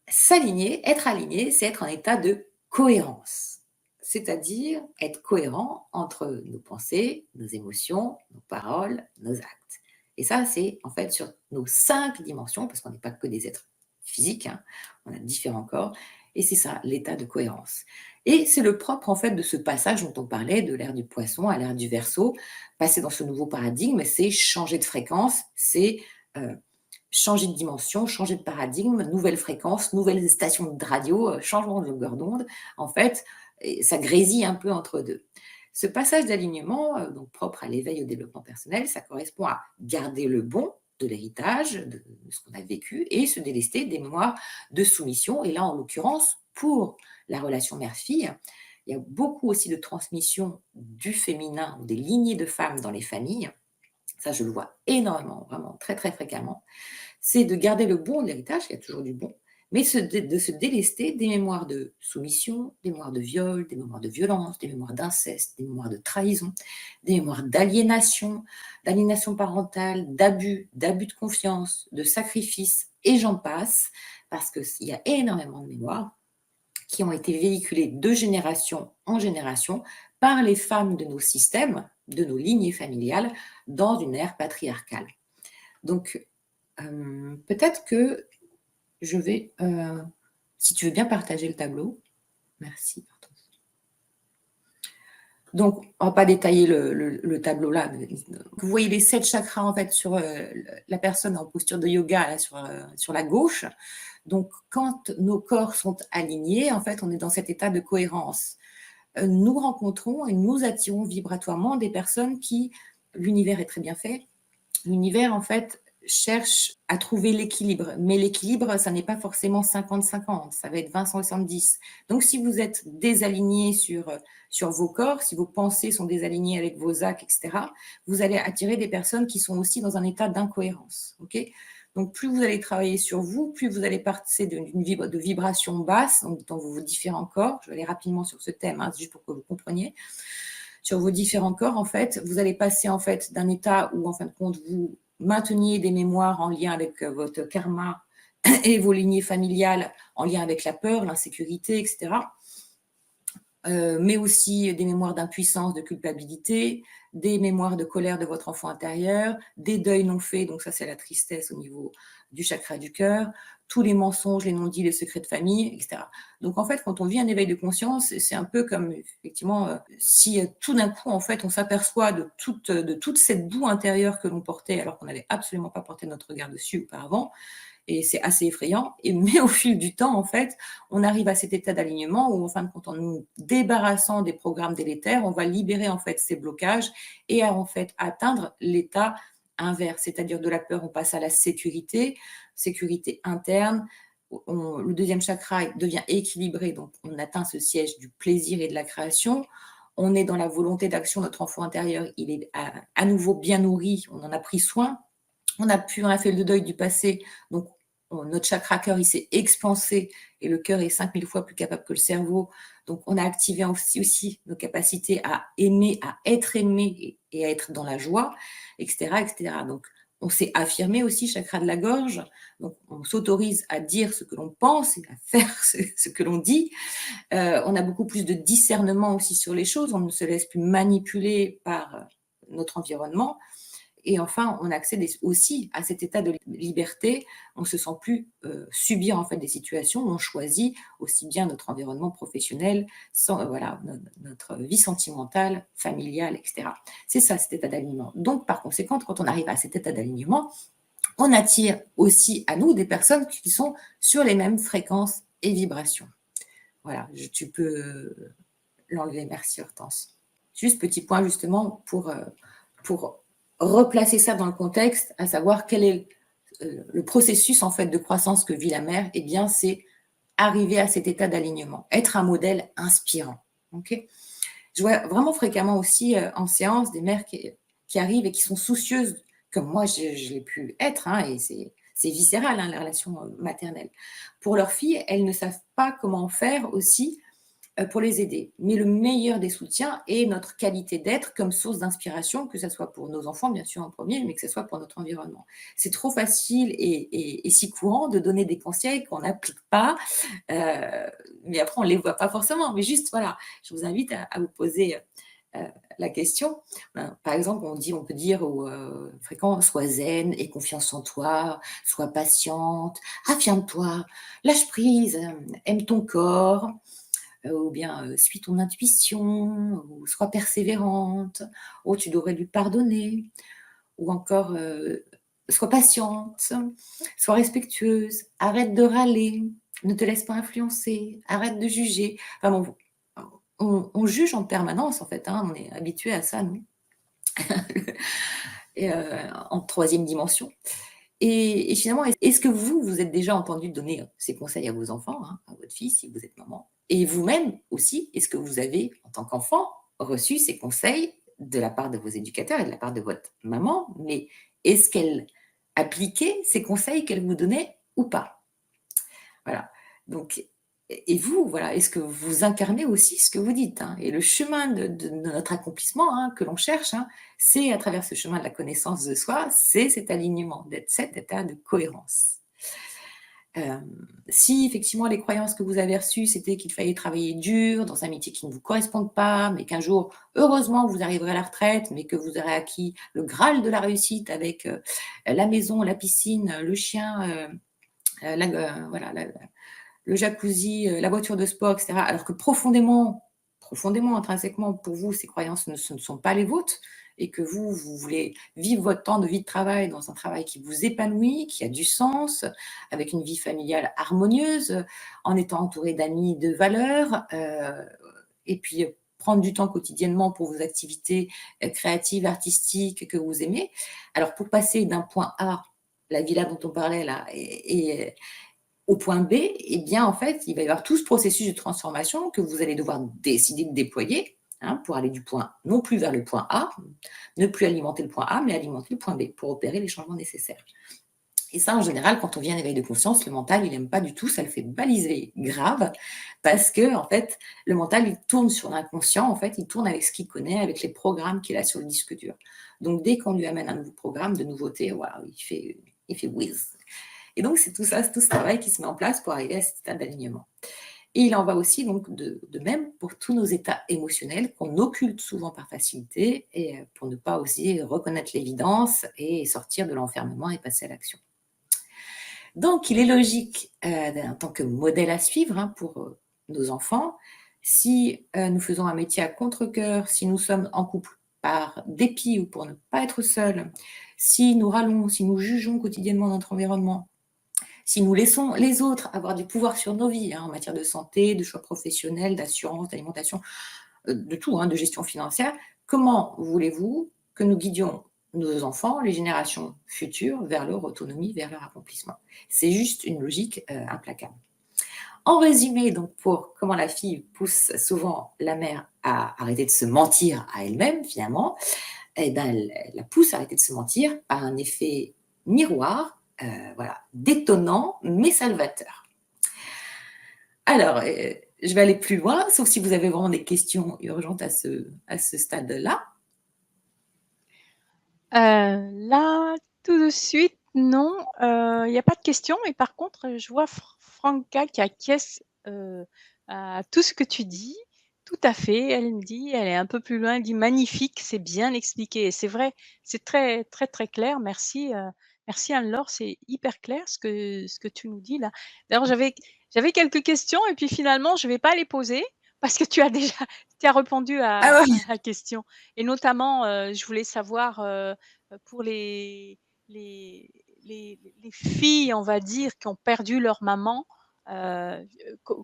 S'aligner, être aligné, c'est être en état de cohérence. C'est-à-dire être cohérent entre nos pensées, nos émotions, nos paroles, nos actes. Et ça, c'est en fait sur nos 5 dimensions, parce qu'on n'est pas que des êtres physiques, hein, on a différents corps, et c'est ça, l'état de cohérence. Et c'est le propre en fait de ce passage dont on parlait, de l'ère du poisson à l'ère du Verseau, passer dans ce nouveau paradigme, c'est changer de fréquence, c'est changer de dimension, changer de paradigme, nouvelle fréquence, nouvelle station de radio, changement de longueur d'onde. En fait, ça grésille un peu entre deux. Ce passage d'alignement, donc propre à l'éveil au développement personnel, ça correspond à garder le bon de l'héritage, de ce qu'on a vécu et se délester des mémoires de soumission. Et là, en l'occurrence, pour la relation mère-fille, il y a beaucoup aussi de transmission du féminin, des lignées de femmes dans les familles. Ça, je le vois énormément, vraiment très, très fréquemment. C'est de garder le bon de l'héritage, il y a toujours du bon, mais de se délester des mémoires de soumission, des mémoires de viol, des mémoires de violence, des mémoires d'inceste, des mémoires de trahison, des mémoires d'aliénation parentale, d'abus de confiance, de sacrifice, et j'en passe, parce qu'il y a énormément de mémoires qui ont été véhiculées de génération en génération par les femmes de nos systèmes, de nos lignées familiales, dans une ère patriarcale. Donc, peut-être que je vais, si tu veux bien partager le tableau. Merci. Donc, on va pas détailler le tableau là. Vous voyez les 7 chakras en fait sur la personne en posture de yoga là, sur la gauche. Donc, quand nos corps sont alignés, en fait, on est dans cet état de cohérence. Nous rencontrons et nous attirons vibratoirement des personnes qui, l'univers est très bien fait, l'univers en fait cherche à trouver l'équilibre. Mais l'équilibre, ça n'est pas forcément 50-50, ça va être 20-70. Donc, si vous êtes désaligné sur vos corps, si vos pensées sont désalignées avec vos actes, etc., vous allez attirer des personnes qui sont aussi dans un état d'incohérence. Okay, donc, plus vous allez travailler sur vous, plus vous allez passer de vibration basse dans vos différents corps. Je vais aller rapidement sur ce thème, hein, juste pour que vous compreniez. Sur vos différents corps, en fait, vous allez passer en fait d'un état où, en fin de compte, vous mainteniez des mémoires en lien avec votre karma et vos lignées familiales, en lien avec la peur, l'insécurité, etc. Mais aussi des mémoires d'impuissance, de culpabilité, des mémoires de colère de votre enfant intérieur, des deuils non faits, donc ça c'est la tristesse au niveau du chakra du cœur, tous les mensonges, les non-dits, les secrets de famille, etc. Donc en fait, quand on vit un éveil de conscience, c'est un peu comme effectivement si tout d'un coup en fait on s'aperçoit de toute cette boue intérieure que l'on portait alors qu'on n'avait absolument pas porté notre regard dessus auparavant. Et c'est assez effrayant. Mais au fil du temps, en fait, on arrive à cet état d'alignement où, en fin de compte, en nous débarrassant des programmes délétères, on va libérer en fait ces blocages et en fait atteindre l'état inverse, c'est-à-dire de la peur, on passe à la sécurité, sécurité interne. Le deuxième chakra devient équilibré, donc on atteint ce siège du plaisir et de la création. On est dans la volonté d'action, notre enfant intérieur, il est à nouveau bien nourri, on en a pris soin. On a fait le deuil du passé, donc notre chakra cœur, il s'est expansé et le cœur est 5000 fois plus capable que le cerveau. Donc, on a activé aussi nos capacités à aimer, à être aimé et à être dans la joie, etc., etc. Donc, on s'est affirmé aussi, chakra de la gorge. Donc, on s'autorise à dire ce que l'on pense et à faire ce que l'on dit. On a beaucoup plus de discernement aussi sur les choses. On ne se laisse plus manipuler par notre environnement. Et enfin, on accède aussi à cet état de liberté. On ne se sent plus subir en fait des situations où on choisit aussi bien notre environnement professionnel, voilà, notre vie sentimentale, familiale, etc. C'est ça, cet état d'alignement. Donc, par conséquent, quand on arrive à cet état d'alignement, on attire aussi à nous des personnes qui sont sur les mêmes fréquences et vibrations. Voilà, tu peux l'enlever. Merci Hortense. Juste petit point justement pour replacer ça dans le contexte, à savoir quel est le processus en fait de croissance que vit la mère. Eh bien, c'est arriver à cet état d'alignement, être un modèle inspirant. Okay, je vois vraiment fréquemment aussi en séance des mères qui arrivent et qui sont soucieuses, comme moi je l'ai pu être, hein, et c'est viscéral, hein, la relation maternelle. Pour leurs filles, elles ne savent pas comment faire aussi pour les aider. Mais le meilleur des soutiens est notre qualité d'être comme source d'inspiration, que ce soit pour nos enfants, bien sûr, en premier, mais que ce soit pour notre environnement. C'est trop facile et si courant de donner des conseils qu'on n'applique pas, mais après, on ne les voit pas forcément. Mais juste, voilà, je vous invite à vous poser la question. Par exemple, on peut dire aux fréquents, sois zen et confiance en toi, sois patiente, affirme-toi, lâche prise, aime ton corps, ou bien suis ton intuition, ou sois persévérante, ou tu devrais lui pardonner, ou encore sois patiente, sois respectueuse, arrête de râler, ne te laisse pas influencer, arrête de juger. Enfin bon, on juge en permanence, en fait, hein, on est habitué à ça, nous, et en troisième dimension. Et finalement, est-ce que vous, vous êtes déjà entendu donner ces conseils à vos enfants, hein, à votre fille, si vous êtes maman? Et vous-même aussi, est-ce que vous avez, en tant qu'enfant, reçu ces conseils de la part de vos éducateurs et de la part de votre maman? Mais est-ce qu'elle appliquait ces conseils qu'elle vous donnait ou pas? Voilà. Donc, et vous, voilà, est-ce que vous incarnez aussi ce que vous dites, hein? Et le chemin de notre accomplissement, hein, que l'on cherche, hein, c'est à travers ce chemin de la connaissance de soi, c'est cet alignement, d'être cet état de cohérence. Si effectivement les croyances que vous avez reçues, c'était qu'il fallait travailler dur dans un métier qui ne vous corresponde pas, mais qu'un jour, heureusement, vous arriverez à la retraite, mais que vous aurez acquis le graal de la réussite avec la maison, la piscine, le chien, voilà, le jacuzzi, la voiture de sport, et cetera, alors que profondément, intrinsèquement, pour vous, ces croyances ce ne sont pas les vôtres et que vous, vous voulez vivre votre temps de vie de travail dans un travail qui vous épanouit, qui a du sens, avec une vie familiale harmonieuse, en étant entouré d'amis de valeur, et puis, prendre du temps quotidiennement pour vos activités, créatives, artistiques que vous aimez. Alors pour passer d'un point A, la villa dont on parlait là et au point B, eh bien, en fait, il va y avoir tout ce processus de transformation que vous allez devoir décider de déployer, hein, pour aller du point non plus vers le point A, ne plus alimenter le point A, mais alimenter le point B pour opérer les changements nécessaires. Et ça, en général, quand on vient en éveil de conscience, le mental, il n'aime pas du tout, ça le fait baliser grave, parce que, en fait, le mental, il tourne sur l'inconscient, en fait, il tourne avec ce qu'il connaît, avec les programmes qu'il a sur le disque dur. Donc, dès qu'on lui amène un nouveau programme de nouveauté, waouh, il fait whiz. Et donc, c'est tout ça, c'est tout ce travail qui se met en place pour arriver à cet état d'alignement. Et il en va aussi donc de même pour tous nos états émotionnels qu'on occulte souvent par facilité et pour ne pas oser reconnaître l'évidence et sortir de l'enfermement et passer à l'action. Donc, il est logique, en tant que modèle à suivre, hein, pour nos enfants, si nous faisons un métier à contre-cœur, si nous sommes en couple par dépit ou pour ne pas être seuls, si nous râlons, si nous jugeons quotidiennement notre environnement, si nous laissons les autres avoir du pouvoir sur nos vies, hein, en matière de santé, de choix professionnels, d'assurance, d'alimentation, de tout, hein, de gestion financière, comment voulez-vous que nous guidions nos enfants, les générations futures, vers leur autonomie, vers leur accomplissement? C'est juste une logique implacable. En résumé, donc, pour comment la fille pousse souvent la mère à arrêter de se mentir à elle-même, finalement, eh ben, elle la pousse à arrêter de se mentir par un effet miroir, voilà, détonnant mais salvateur. Alors, je vais aller plus loin, sauf si vous avez vraiment des questions urgentes à ce stade-là. Là, tout de suite, non, il y a pas de questions, mais par contre, je vois Franca qui acquiesce, à tout ce que tu dis. Tout à fait, elle me dit, elle est un peu plus loin, elle dit: «Magnifique, c'est bien expliqué» et c'est vrai, c'est très, très, très clair. Merci, merci Anne-Laure, c'est hyper clair ce que tu nous dis là. D'ailleurs, j'avais quelques questions et puis finalement, je vais pas les poser parce que tu as déjà tu as répondu Ah à oui, la question et notamment, je voulais savoir, pour les filles, on va dire, qui ont perdu leur maman,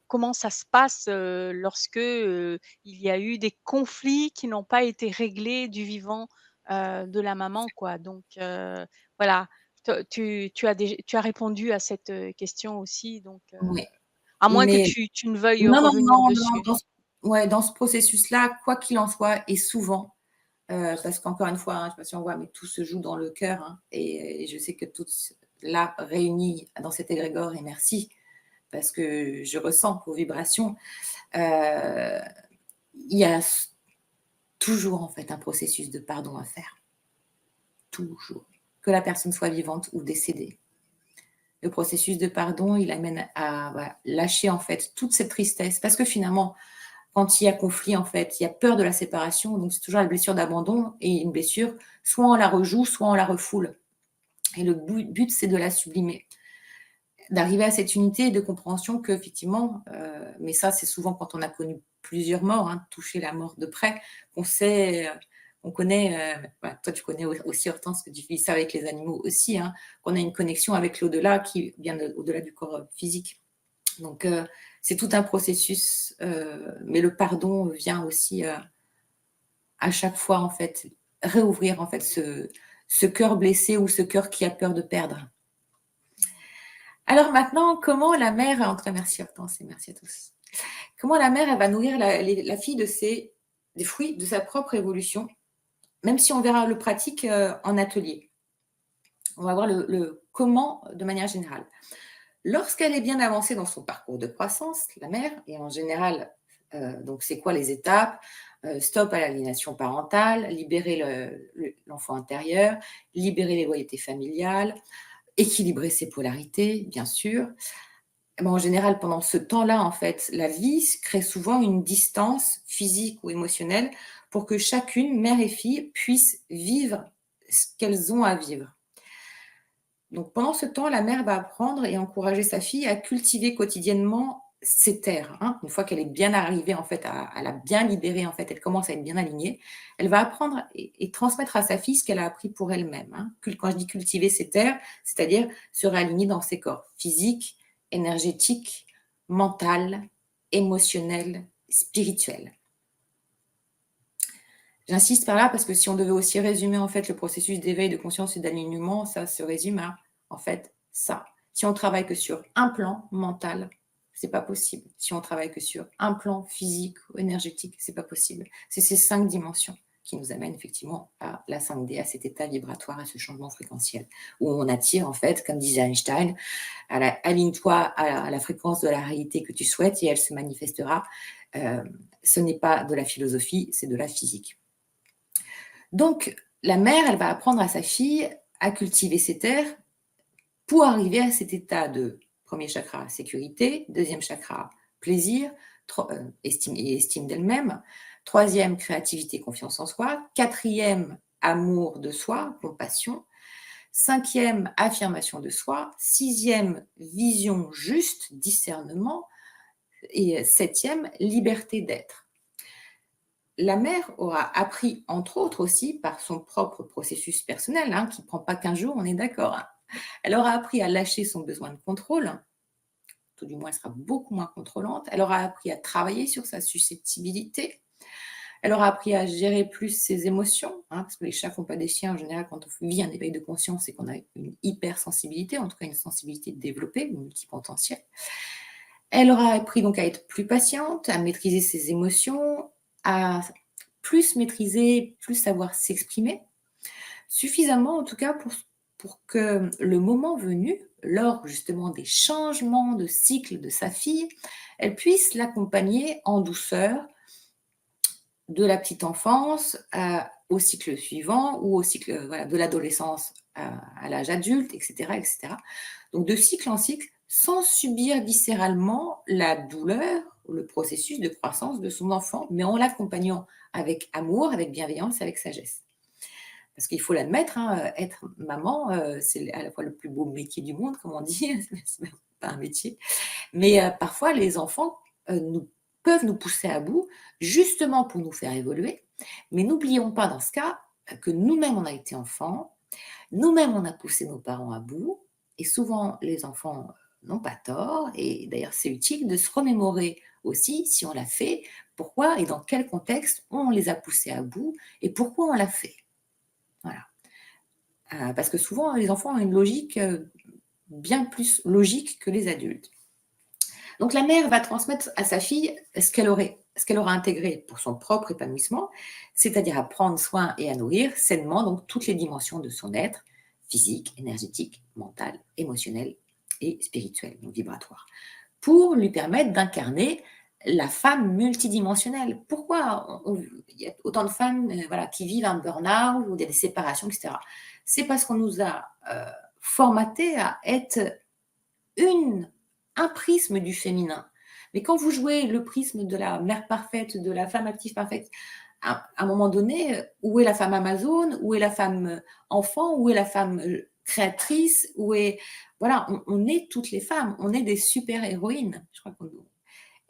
comment ça se passe, lorsque, il y a eu des conflits qui n'ont pas été réglés du vivant, de la maman, quoi. Donc voilà, te tu as répondu à cette, question aussi, donc oui, à moins que mais tu ne veuilles non, non, revenir non, non, dessus. ouais, dans ce processus-là, quoi qu'il en soit et souvent, parce qu'encore une fois, hein, je ne sais pas si on voit, mais tout se joue dans le cœur, hein, et je sais que toutes là, réunies dans cet égrégore et merci, parce que je ressens vos vibrations, heu, il y a toujours, en fait, un processus de pardon à faire. Toujours. Que la personne soit vivante ou décédée. Le processus de pardon, il amène à, voilà, lâcher, en fait, toute cette tristesse. Parce que finalement, quand il y a conflit, en fait, il y a peur de la séparation. Donc, c'est toujours la blessure d'abandon et une blessure, soit on la rejoue, soit on la refoule. Et le but, c'est de la sublimer. D'arriver à cette unité de compréhension qu'effectivement, mais ça, c'est souvent quand on a connu plusieurs morts, hein, toucher la mort de près, qu'on sait, on connaît, bah, toi tu connais aussi Hortense, que tu vis ça avec les animaux aussi, hein, qu'on a une connexion avec l'au-delà qui vient au-delà du corps physique. Donc, C'est tout un processus, mais le pardon vient aussi, à chaque fois, en fait, réouvrir, en fait, ce cœur blessé ou ce cœur qui a peur de perdre. Alors maintenant, comment la mère en tout cas merci Hortense et merci à tous. Comment la mère, elle va nourrir la fille des fruits de sa propre évolution, même si on verra le pratique, en atelier. On va voir le comment de manière générale. Lorsqu'elle est bien avancée dans son parcours de croissance, la mère, et en général, donc c'est quoi les étapes? Stop à l'aliénation parentale, libérer l'enfant intérieur, libérer les loyautés familiales, équilibrer ses polarités, bien sûr. Eh ben, en général, pendant ce temps-là, en fait, la vie crée souvent une distance physique ou émotionnelle pour que chacune, mère et fille, puisse vivre ce qu'elles ont à vivre. Donc pendant ce temps, la mère va apprendre et encourager sa fille à cultiver quotidiennement ses terres, hein. Une fois qu'elle est bien arrivée, en fait, elle a bien libéré, en fait, elle commence à être bien alignée, elle va apprendre et transmettre à sa fille ce qu'elle a appris pour elle-même, hein. Quand je dis cultiver ses terres, c'est-à-dire se réaligner dans ses corps physique, énergétique, mental, émotionnel, spirituel. J'insiste par là parce que si on devait aussi résumer en fait le processus d'éveil de conscience et d'alignement, ça se résume à en fait ça. Si on travaille que sur un plan mental, c'est pas possible. Si on travaille que sur un plan physique ou énergétique, c'est pas possible. C'est ces 5 dimensions qui nous amènent effectivement à la 5D, à cet état vibratoire, à ce changement fréquentiel, où on attire en fait, comme disait Einstein, aligne-toi à la fréquence de la réalité que tu souhaites et elle se manifestera. Ce n'est pas de la philosophie, c'est de la physique. Donc, la mère, elle va apprendre à sa fille à cultiver ses terres pour arriver à cet état de premier chakra, sécurité, deuxième chakra, plaisir, estime d'elle-même, troisième, créativité, confiance en soi, quatrième, amour de soi, compassion, cinquième, affirmation de soi, sixième, vision juste, discernement, et septième, liberté d'être. La mère aura appris, entre autres aussi, par son propre processus personnel, hein, qui ne prend pas qu'un jour, on est d'accord. Hein. Elle aura appris à lâcher son besoin de contrôle, tout du moins elle sera beaucoup moins contrôlante. Elle aura appris à travailler sur sa susceptibilité. Elle aura appris à gérer plus ses émotions, hein, parce que les chats ne font pas des chiens. En général, quand on vit un éveil de conscience, c'est qu'on a une hypersensibilité, en tout cas une sensibilité développée, une multipotentielle. Elle aura appris donc à être plus patiente, à maîtriser ses émotions, à plus maîtriser, plus savoir s'exprimer, suffisamment en tout cas pour que le moment venu, lors justement des changements de cycle de sa fille, elle puisse l'accompagner en douceur de la petite enfance au cycle suivant ou au cycle voilà, de l'adolescence à l'âge adulte, etc., etc. Donc de cycle en cycle, sans subir viscéralement la douleur ou le processus de croissance de son enfant, mais en l'accompagnant avec amour, avec bienveillance, avec sagesse. Parce qu'il faut l'admettre, hein, être maman, c'est à la fois le plus beau métier du monde, comme on dit, c'est même pas un métier. Mais parfois, les enfants peuvent nous pousser à bout, justement pour nous faire évoluer. Mais n'oublions pas dans ce cas que nous-mêmes, on a été enfants, nous-mêmes, on a poussé nos parents à bout, et souvent, les enfants n'ont pas tort, et d'ailleurs, c'est utile de se remémorer aussi, si on l'a fait, pourquoi et dans quel contexte on les a poussés à bout, et pourquoi on l'a fait. Voilà. Parce que souvent, les enfants ont une logique bien plus logique que les adultes. Donc la mère va transmettre à sa fille ce qu'elle aura intégré pour son propre épanouissement, c'est-à-dire à prendre soin et à nourrir sainement donc toutes les dimensions de son être, physique, énergétique, mental, émotionnel et spirituel, donc vibratoire, pour lui permettre d'incarner la femme multidimensionnelle. Pourquoi il y a autant de femmes voilà, qui vivent un burn-out ou des séparations, etc. C'est parce qu'on nous a formaté à être un prisme du féminin. Mais quand vous jouez le prisme de la mère parfaite, de la femme active parfaite, à un moment donné, où est la femme Amazon? Où est la femme enfant? Où est la femme créatrice? Voilà, on est toutes les femmes, on est des super-héroïnes. Je crois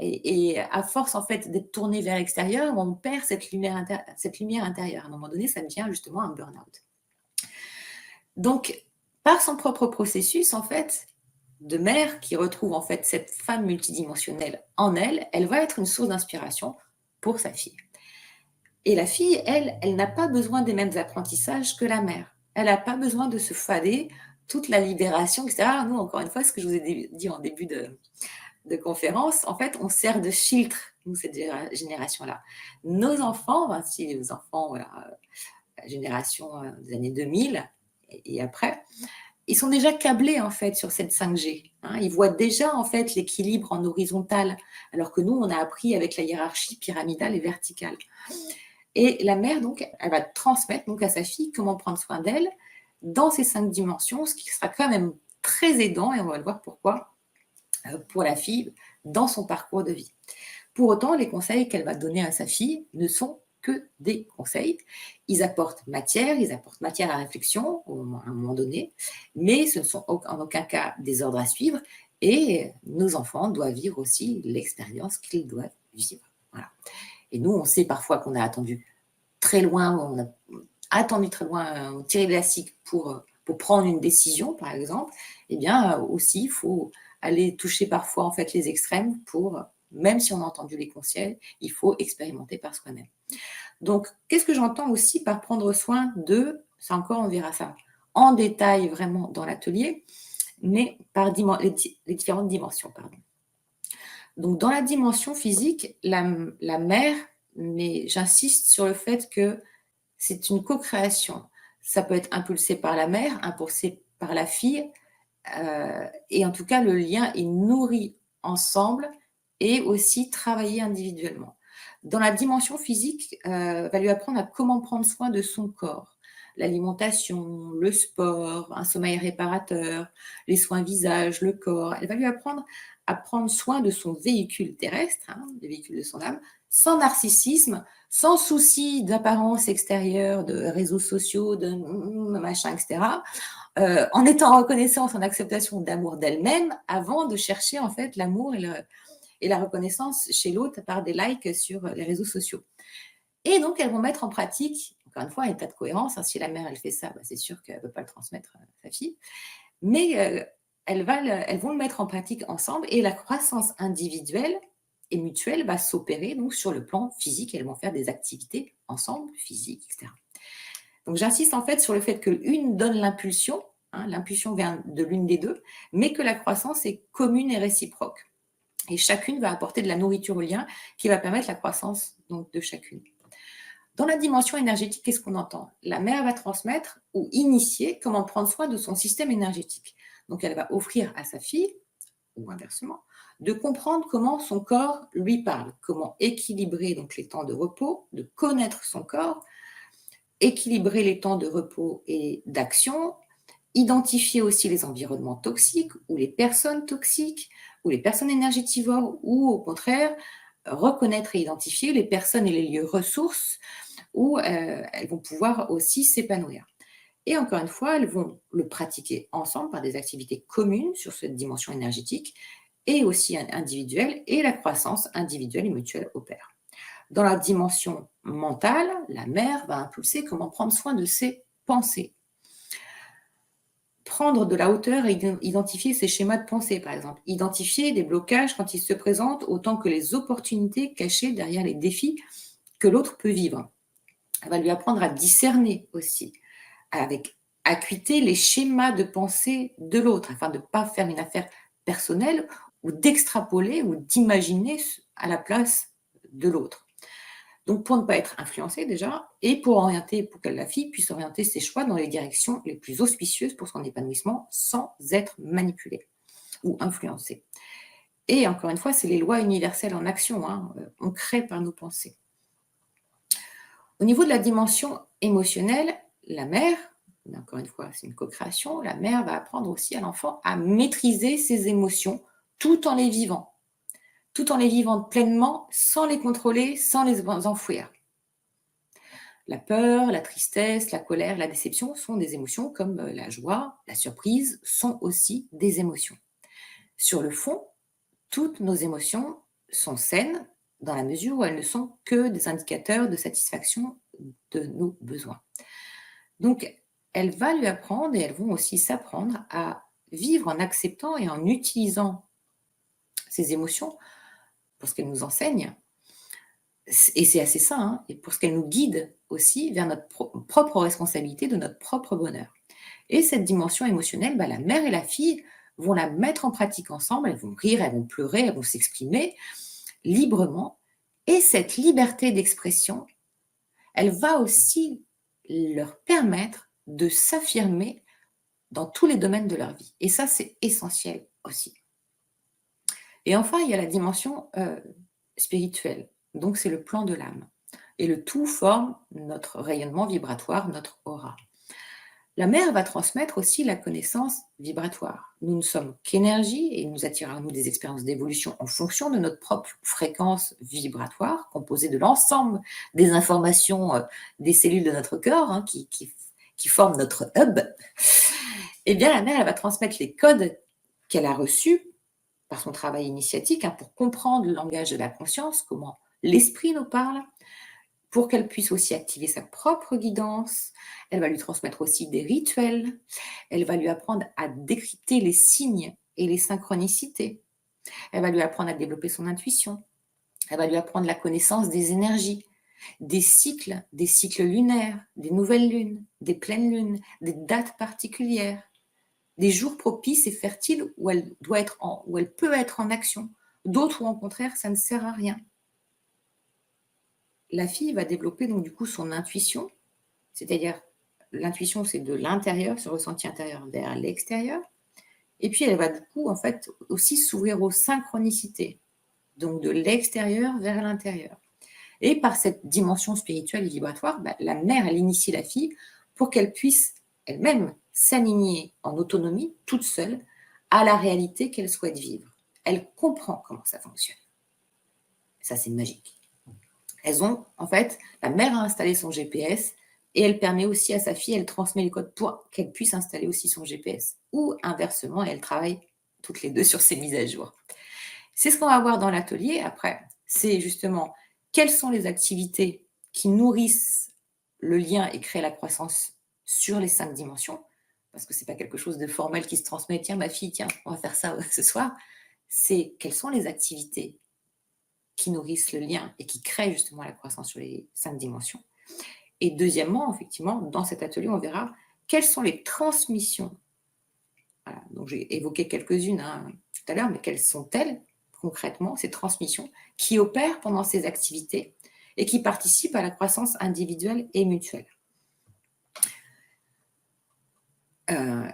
et à force, en fait, d'être tournée vers l'extérieur, on perd cette lumière intérieure. À un moment donné, ça devient justement un burn-out. Donc, par son propre processus, en fait, de mère qui retrouve en fait cette femme multidimensionnelle en elle, elle va être une source d'inspiration pour sa fille. Et la fille, elle n'a pas besoin des mêmes apprentissages que la mère. Elle n'a pas besoin de se fader toute la libération, etc. Nous, encore une fois, ce que je vous ai dit en début de conférence, en fait, on sert de filtre, nous, cette génération-là. Nos enfants, enfin, si les enfants, voilà, la génération des années 2000 et après, ils sont déjà câblés en fait sur cette 5G. Hein. Ils voient déjà en fait l'équilibre en horizontal, alors que nous, on a appris avec la hiérarchie pyramidale et verticale. Et la mère, donc, elle va transmettre donc, à sa fille comment prendre soin d'elle dans ces 5 dimensions, ce qui sera quand même très aidant, et on va le voir pourquoi, pour la fille dans son parcours de vie. Pour autant, les conseils qu'elle va donner à sa fille ne sont que des conseils. Ils apportent matière à réflexion à un moment donné, mais ce ne sont en aucun cas des ordres à suivre, et nos enfants doivent vivre aussi l'expérience qu'ils doivent vivre. Voilà. Et nous, on sait parfois qu'on a attendu très loin, on a attendu très loin, tiré l'élastique pour prendre une décision, par exemple. Eh bien, aussi, il faut aller toucher parfois en fait les extrêmes pour, même si on a entendu les conseils, il faut expérimenter par soi-même. Donc, qu'est-ce que j'entends aussi par prendre soin de, ça encore, on verra ça en détail vraiment dans l'atelier, mais par les différentes dimensions, pardon. Donc, dans la dimension physique, la mère, mais j'insiste sur le fait que c'est une co-création. Ça peut être impulsé par la mère, impulsé par la fille, et en tout cas, le lien est nourri ensemble et aussi travaillé individuellement. Dans la dimension physique, va lui apprendre à comment prendre soin de son corps. L'alimentation, le sport, un sommeil réparateur, les soins visage, le corps. Elle va lui apprendre à prendre soin de son véhicule terrestre, hein, le véhicule de son âme, sans narcissisme, sans souci d'apparence extérieure, de réseaux sociaux, de machin, etc. En étant en reconnaissance, en acceptation d'amour d'elle-même, avant de chercher en fait l'amour et la reconnaissance chez l'autre par des likes sur les réseaux sociaux. Et donc, elles vont mettre en pratique, encore une fois, un état de cohérence. Hein, si la mère, elle fait ça, bah, c'est sûr qu'elle ne peut pas le transmettre à sa fille. Mais elles vont le mettre en pratique ensemble et la croissance individuelle et mutuelle va s'opérer donc sur le plan physique. Elles vont faire des activités ensemble, physiques, etc. Donc, j'insiste en fait sur le fait qu'une donne l'impulsion, hein, l'impulsion vient de l'une des deux, mais que la croissance est commune et réciproque. Et chacune va apporter de la nourriture au lien qui va permettre la croissance donc, de chacune. Dans la dimension énergétique, qu'est-ce qu'on entend? La mère va transmettre ou initier comment prendre soin de son système énergétique. Donc, elle va offrir à sa fille, ou inversement, de comprendre comment son corps lui parle, comment équilibrer donc, les temps de repos, de connaître son corps, équilibrer les temps de repos et d'action, identifier aussi les environnements toxiques ou les personnes toxiques ou les personnes énergétivores ou au contraire, reconnaître et identifier les personnes et les lieux ressources où elles vont pouvoir aussi s'épanouir. Et encore une fois, elles vont le pratiquer ensemble par des activités communes sur cette dimension énergétique et aussi individuelle, et la croissance individuelle et mutuelle opère. Dans la dimension mentale, la mère va impulser comment prendre soin de ses pensées. Prendre de la hauteur et identifier ses schémas de pensée, par exemple. Identifier des blocages quand ils se présentent, autant que les opportunités cachées derrière les défis que l'autre peut vivre. Elle va lui apprendre à discerner aussi, avec acuité, les schémas de pensée de l'autre, afin de ne pas faire une affaire personnelle ou d'extrapoler ou d'imaginer à la place de l'autre. Donc, pour ne pas être influencée déjà, et pour que la fille puisse orienter ses choix dans les directions les plus auspicieuses pour son épanouissement sans être manipulée ou influencée. Et encore une fois, c'est les lois universelles en action. Hein. On crée par nos pensées. Au niveau de la dimension émotionnelle, la mère, encore une fois, c'est une co-création, la mère va apprendre aussi à l'enfant à maîtriser ses émotions tout en les vivant pleinement, sans les contrôler, sans les enfouir. La peur, la tristesse, la colère, la déception sont des émotions comme la joie, la surprise sont aussi des émotions. Sur le fond, toutes nos émotions sont saines dans la mesure où elles ne sont que des indicateurs de satisfaction de nos besoins. Donc, elle va lui apprendre et elles vont aussi s'apprendre à vivre en acceptant et en utilisant ces émotions pour ce qu'elles nous enseignent. Et c'est assez ça, hein, et pour ce qu'elles nous guident aussi vers notre propre responsabilité de notre propre bonheur. Et cette dimension émotionnelle, bah, la mère et la fille vont la mettre en pratique ensemble, elles vont rire, elles vont pleurer, elles vont s'exprimer librement. Et cette liberté d'expression, elle va aussi leur permettre de s'affirmer dans tous les domaines de leur vie. Et ça, c'est essentiel aussi. Et enfin, il y a la dimension spirituelle. Donc, c'est le plan de l'âme. Et le tout forme notre rayonnement vibratoire, notre aura. La mère va transmettre aussi la connaissance vibratoire. Nous ne sommes qu'énergie et nous attirons à nous des expériences d'évolution en fonction de notre propre fréquence vibratoire, composée de l'ensemble des informations des cellules de notre corps hein, qui forment notre hub. Eh bien, la mère, elle va transmettre les codes qu'elle a reçus par son travail initiatique hein, pour comprendre le langage de la conscience, comment l'esprit nous parle, pour qu'elle puisse aussi activer sa propre guidance. Elle va lui transmettre aussi des rituels. Elle va lui apprendre à décrypter les signes et les synchronicités. Elle va lui apprendre à développer son intuition. Elle va lui apprendre la connaissance des énergies, des cycles lunaires, des nouvelles lunes, des pleines lunes, des dates particulières, des jours propices et fertiles où elle peut être en action. D'autres où, au contraire, ça ne sert à rien. La fille va développer donc du coup son intuition, c'est-à-dire l'intuition c'est de l'intérieur, ce ressenti intérieur vers l'extérieur. Et puis elle va du coup en fait aussi s'ouvrir aux synchronicités, donc de l'extérieur vers l'intérieur. Et par cette dimension spirituelle et vibratoire, bah, la mère elle initie la fille pour qu'elle puisse elle-même s'aligner en autonomie, toute seule, à la réalité qu'elle souhaite vivre. Elle comprend comment ça fonctionne. Ça c'est magique. Elles ont, en fait, la mère a installé son GPS et elle permet aussi à sa fille, elle transmet les codes pour qu'elle puisse installer aussi son GPS. Ou inversement, elles travaillent toutes les deux sur ces mises à jour. C'est ce qu'on va voir dans l'atelier. Après, c'est justement quelles sont les activités qui nourrissent le lien et créent la croissance sur les 5 dimensions. Parce que ce n'est pas quelque chose de formel qui se transmet. Tiens, ma fille, tiens, on va faire ça ce soir. C'est quelles sont les activités qui nourrissent le lien et qui créent justement la croissance sur les 5 dimensions. Et deuxièmement, effectivement, dans cet atelier, on verra quelles sont les transmissions. Voilà, donc j'ai évoqué quelques-unes hein, tout à l'heure, mais quelles sont-elles concrètement, ces transmissions qui opèrent pendant ces activités et qui participent à la croissance individuelle et mutuelle.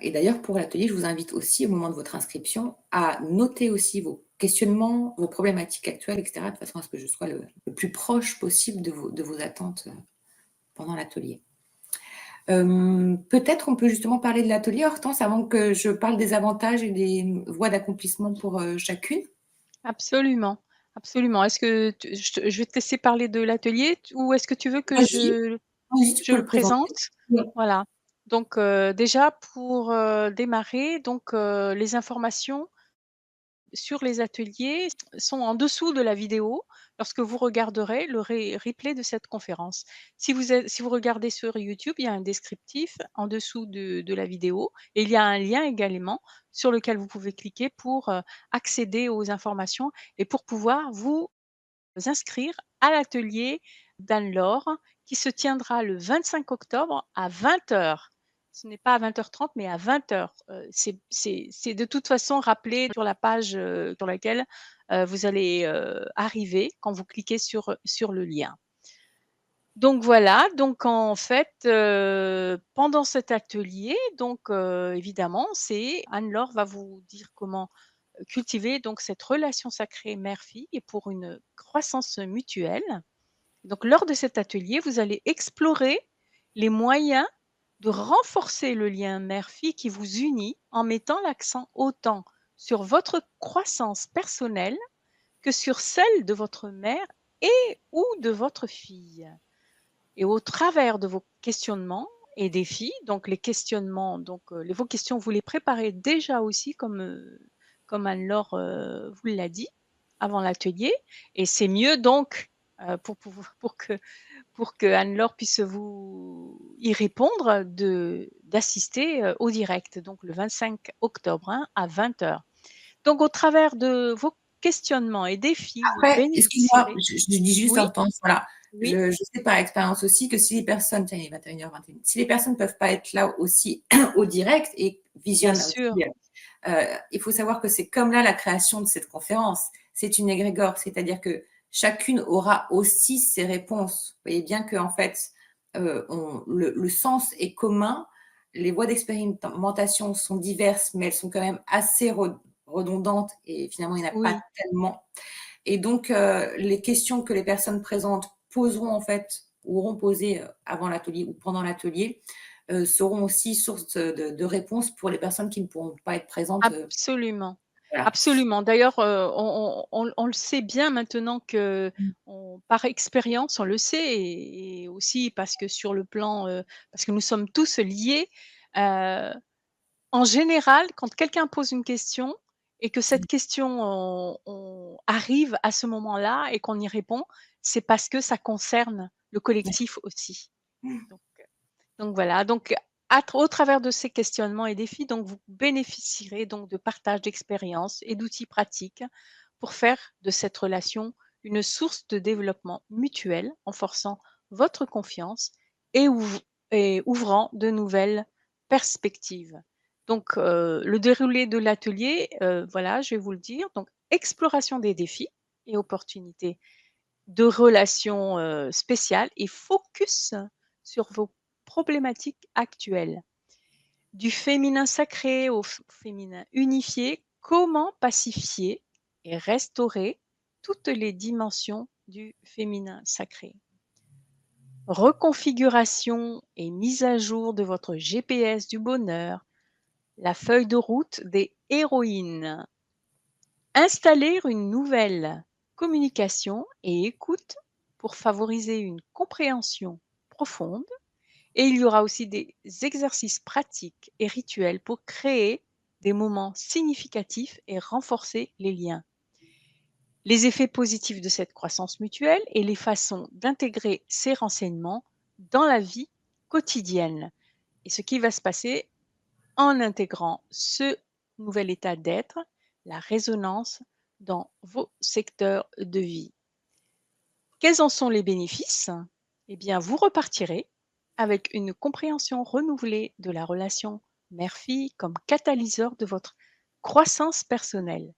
Et d'ailleurs, pour l'atelier, je vous invite aussi, au moment de votre inscription, à noter aussi vos questionnements, vos problématiques actuelles, etc., de façon à ce que je sois le plus proche possible de vos attentes pendant l'atelier. Peut-être on peut justement parler de l'atelier, Hortense, avant que je parle des avantages et des voies d'accomplissement pour chacune. Absolument, absolument. Est-ce que je vais te laisser parler de l'atelier ou est-ce que tu veux que Vas-y, vas-y, tu je peux le le présenter. présente? Ouais. Voilà. Donc, déjà pour, démarrer, donc, les informations sur les ateliers sont en dessous de la vidéo lorsque vous regarderez le replay de cette conférence. Si vous regardez sur YouTube, il y a un descriptif en dessous de la vidéo et il y a un lien également sur lequel vous pouvez cliquer pour accéder aux informations et pour pouvoir vous inscrire à l'atelier d'Anne-Laure qui se tiendra le 25 octobre à 20 h. Ce n'est pas à 20 h 30 mais à 20 h. C'est de toute façon rappelé sur la page, sur laquelle, vous allez, arriver quand vous cliquez sur le lien. Donc voilà, donc en fait, pendant cet atelier, donc évidemment, c'est Anne-Laure va vous dire comment cultiver donc cette relation sacrée mère-fille et pour une croissance mutuelle. Donc lors de cet atelier, vous allez explorer les moyens de renforcer le lien mère-fille qui vous unit en mettant l'accent autant sur votre croissance personnelle que sur celle de votre mère et ou de votre fille. Et au travers de vos questionnements et défis, donc les questionnements, donc vos questions, vous les préparez déjà aussi comme Anne-Laure vous l'a dit avant l'atelier. Et c'est mieux donc pour pour que Anne-Laure puisse vous y répondre d'assister, au direct, donc le 25 octobre, hein, à 20 heures. Donc au travers de vos questionnements et défis, vous Après, excuse-moi, bénéficierez. je dis juste Oui, un temps, voilà. oui, Je sais par expérience aussi que si les personnes, tiens, il est 21h21, si les personnes peuvent pas être là aussi au direct et bien visionnent sûr. aussi, il faut savoir que c'est comme là la création de cette conférence. C'est une égrégore, c'est-à-dire que chacune aura aussi ses réponses. Vous voyez bien que en fait, le sens est commun. Les voies d'expérimentation sont diverses, mais elles sont quand même assez redondantes et finalement, il n'y en a pas Oui, tellement. Et donc, les questions que les personnes présentes poseront en fait, ou auront posées avant l'atelier ou pendant l'atelier, seront aussi source de réponses pour les personnes qui ne pourront pas être présentes. absolument, Voilà. absolument. D'ailleurs, on le sait bien maintenant que Mmh. par expérience, on le sait et aussi parce que sur le plan, parce que nous sommes tous liés, heu en général, quand quelqu'un pose une question et que cette question, on arrive à ce moment-là et qu'on y répond, c'est parce que ça concerne le collectif aussi. Donc voilà, donc au travers de ces questionnements et défis, donc vous bénéficierez donc de partage d'expériences et d'outils pratiques pour faire de cette relation une source de développement mutuel, en forçant votre confiance et ouvrant de nouvelles perspectives. Donc le déroulé de l'atelier, voilà, je vais vous le dire, donc exploration des défis et opportunités de relations, spéciales et focus sur vos problématiques actuelles. Du féminin sacré au féminin unifié, comment pacifier et restaurer toutes les dimensions du féminin sacré. Reconfiguration et mise à jour de votre GPS du bonheur, la feuille de route des héroïnes. Installer une nouvelle communication et écoute pour favoriser une compréhension profonde. Et il y aura aussi des exercices pratiques et rituels pour créer des moments significatifs et renforcer les liens. Les effets positifs de cette croissance mutuelle et les façons d'intégrer ces renseignements dans la vie quotidienne. Et ce qui va se passer en intégrant ce nouvel état d'être, la résonance dans vos secteurs de vie. Quels en sont les bénéfices? Eh bien, vous repartirez avec une compréhension renouvelée de la relation mère-fille comme catalyseur de votre croissance personnelle.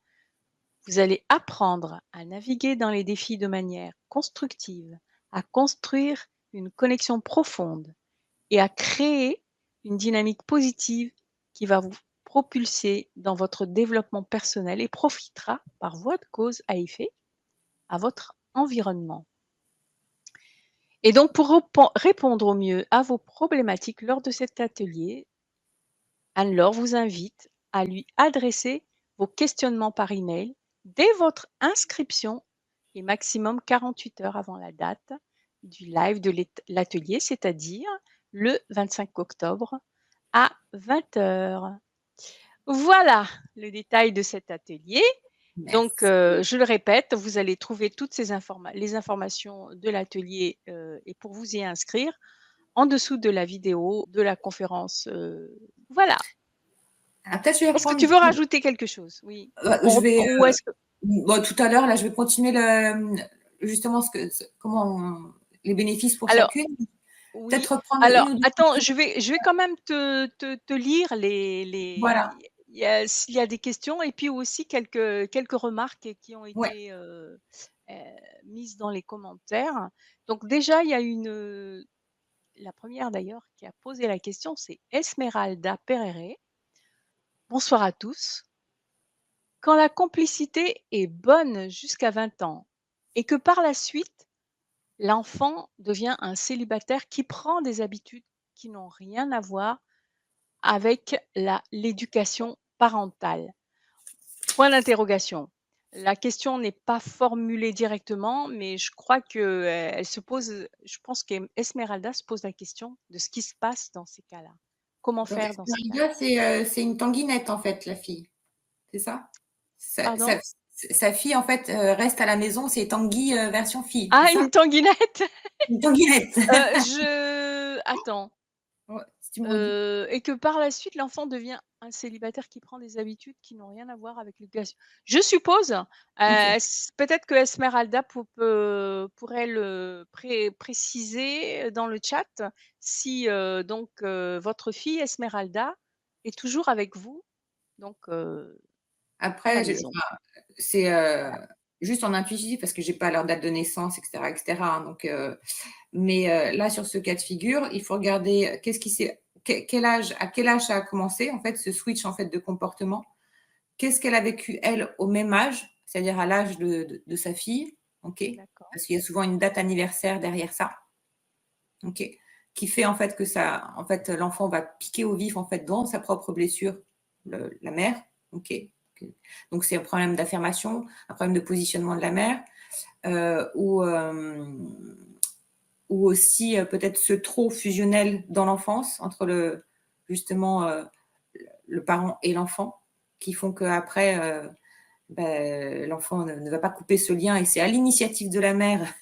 Vous allez apprendre à naviguer dans les défis de manière constructive, à construire une connexion profonde et à créer une dynamique positive qui va vous propulser dans votre développement personnel et profitera par voie de cause à effet à votre environnement. Et donc pour répondre au mieux à vos problématiques lors de cet atelier, Anne-Laure vous invite à lui adresser vos questionnements par email dès votre inscription et maximum 48 heures avant la date du live de l'atelier, c'est-à-dire le 25 octobre à 20 heures. Voilà le détail de cet atelier. Donc, Merci. je le répète, vous allez trouver toutes les informations de l'atelier et pour vous y inscrire en dessous de la vidéo de la conférence. Voilà. Ah, peut-être je vais Est-ce que reprendre tu veux rajouter quelque chose? Oui. On je vais, reprend ou est-ce que bon, tout à l'heure, là, je vais continuer justement comment les bénéfices pour alors chacune. oui, Peut-être reprendre une alors ou 2 attends, questions. je vais quand même te lire Voilà, il y a s'il y a des questions et puis aussi quelques remarques qui ont ouais. été, heu, mises dans les commentaires. Donc déjà, il y a la première d'ailleurs qui a posé la question, c'est Esmeralda Perere. Bonsoir à tous. Quand la complicité est bonne jusqu'à 20 ans et que par la suite, l'enfant devient un célibataire qui prend des habitudes qui n'ont rien à voir avec l'éducation parentale. Point d'interrogation. La question n'est pas formulée directement, mais je crois que, elle se pose je pense qu'Esmeralda se pose la question de ce qui se passe dans ces cas-là. Comment Donc faire dans ces cas-là? Esmeralda, c'est une tanguinette, en fait, la fille, c'est ça? Ça Pardon? sa fille, en fait, reste à la maison, c'est Tanguy, version fille, c'est Ah, ça? une tanguinette? Une tanguinette. Je attends, Ouais, si tu me redis. et que par la suite, l'enfant devient un célibataire qui prend des habitudes qui n'ont rien à voir avec l'éducation. Je suppose, OK. peut-être que Esmeralda pourrait le préciser dans le chat si, donc, votre fille Esmeralda est toujours avec vous, donc, à la Après, maison. c'est, Voilà. juste en intuitif parce que j'ai pas leur date de naissance et cetera, hein, donc mais là, sur ce cas de figure, il faut regarder qu'est-ce qui s'est quel âge à quel âge ça a commencé, en fait, ce switch, en fait, de comportement? Qu'est-ce qu'elle a vécu, elle, au même âge, c'est-à-dire à l'âge de sa fille, OK? D'accord, Parce qu'il y a souvent une date anniversaire derrière ça, OK? Qui fait, en fait, que ça en fait, l'enfant va piquer au vif, en fait, dans sa propre blessure, la mère, OK? Donc c'est un problème d'affirmation, un problème de positionnement de la mère, ou ou aussi, peut-être ce trop fusionnel dans l'enfance entre justement, le parent et l'enfant, qui font qu'après, l'enfant ne va pas couper ce lien et c'est à l'initiative de la mère,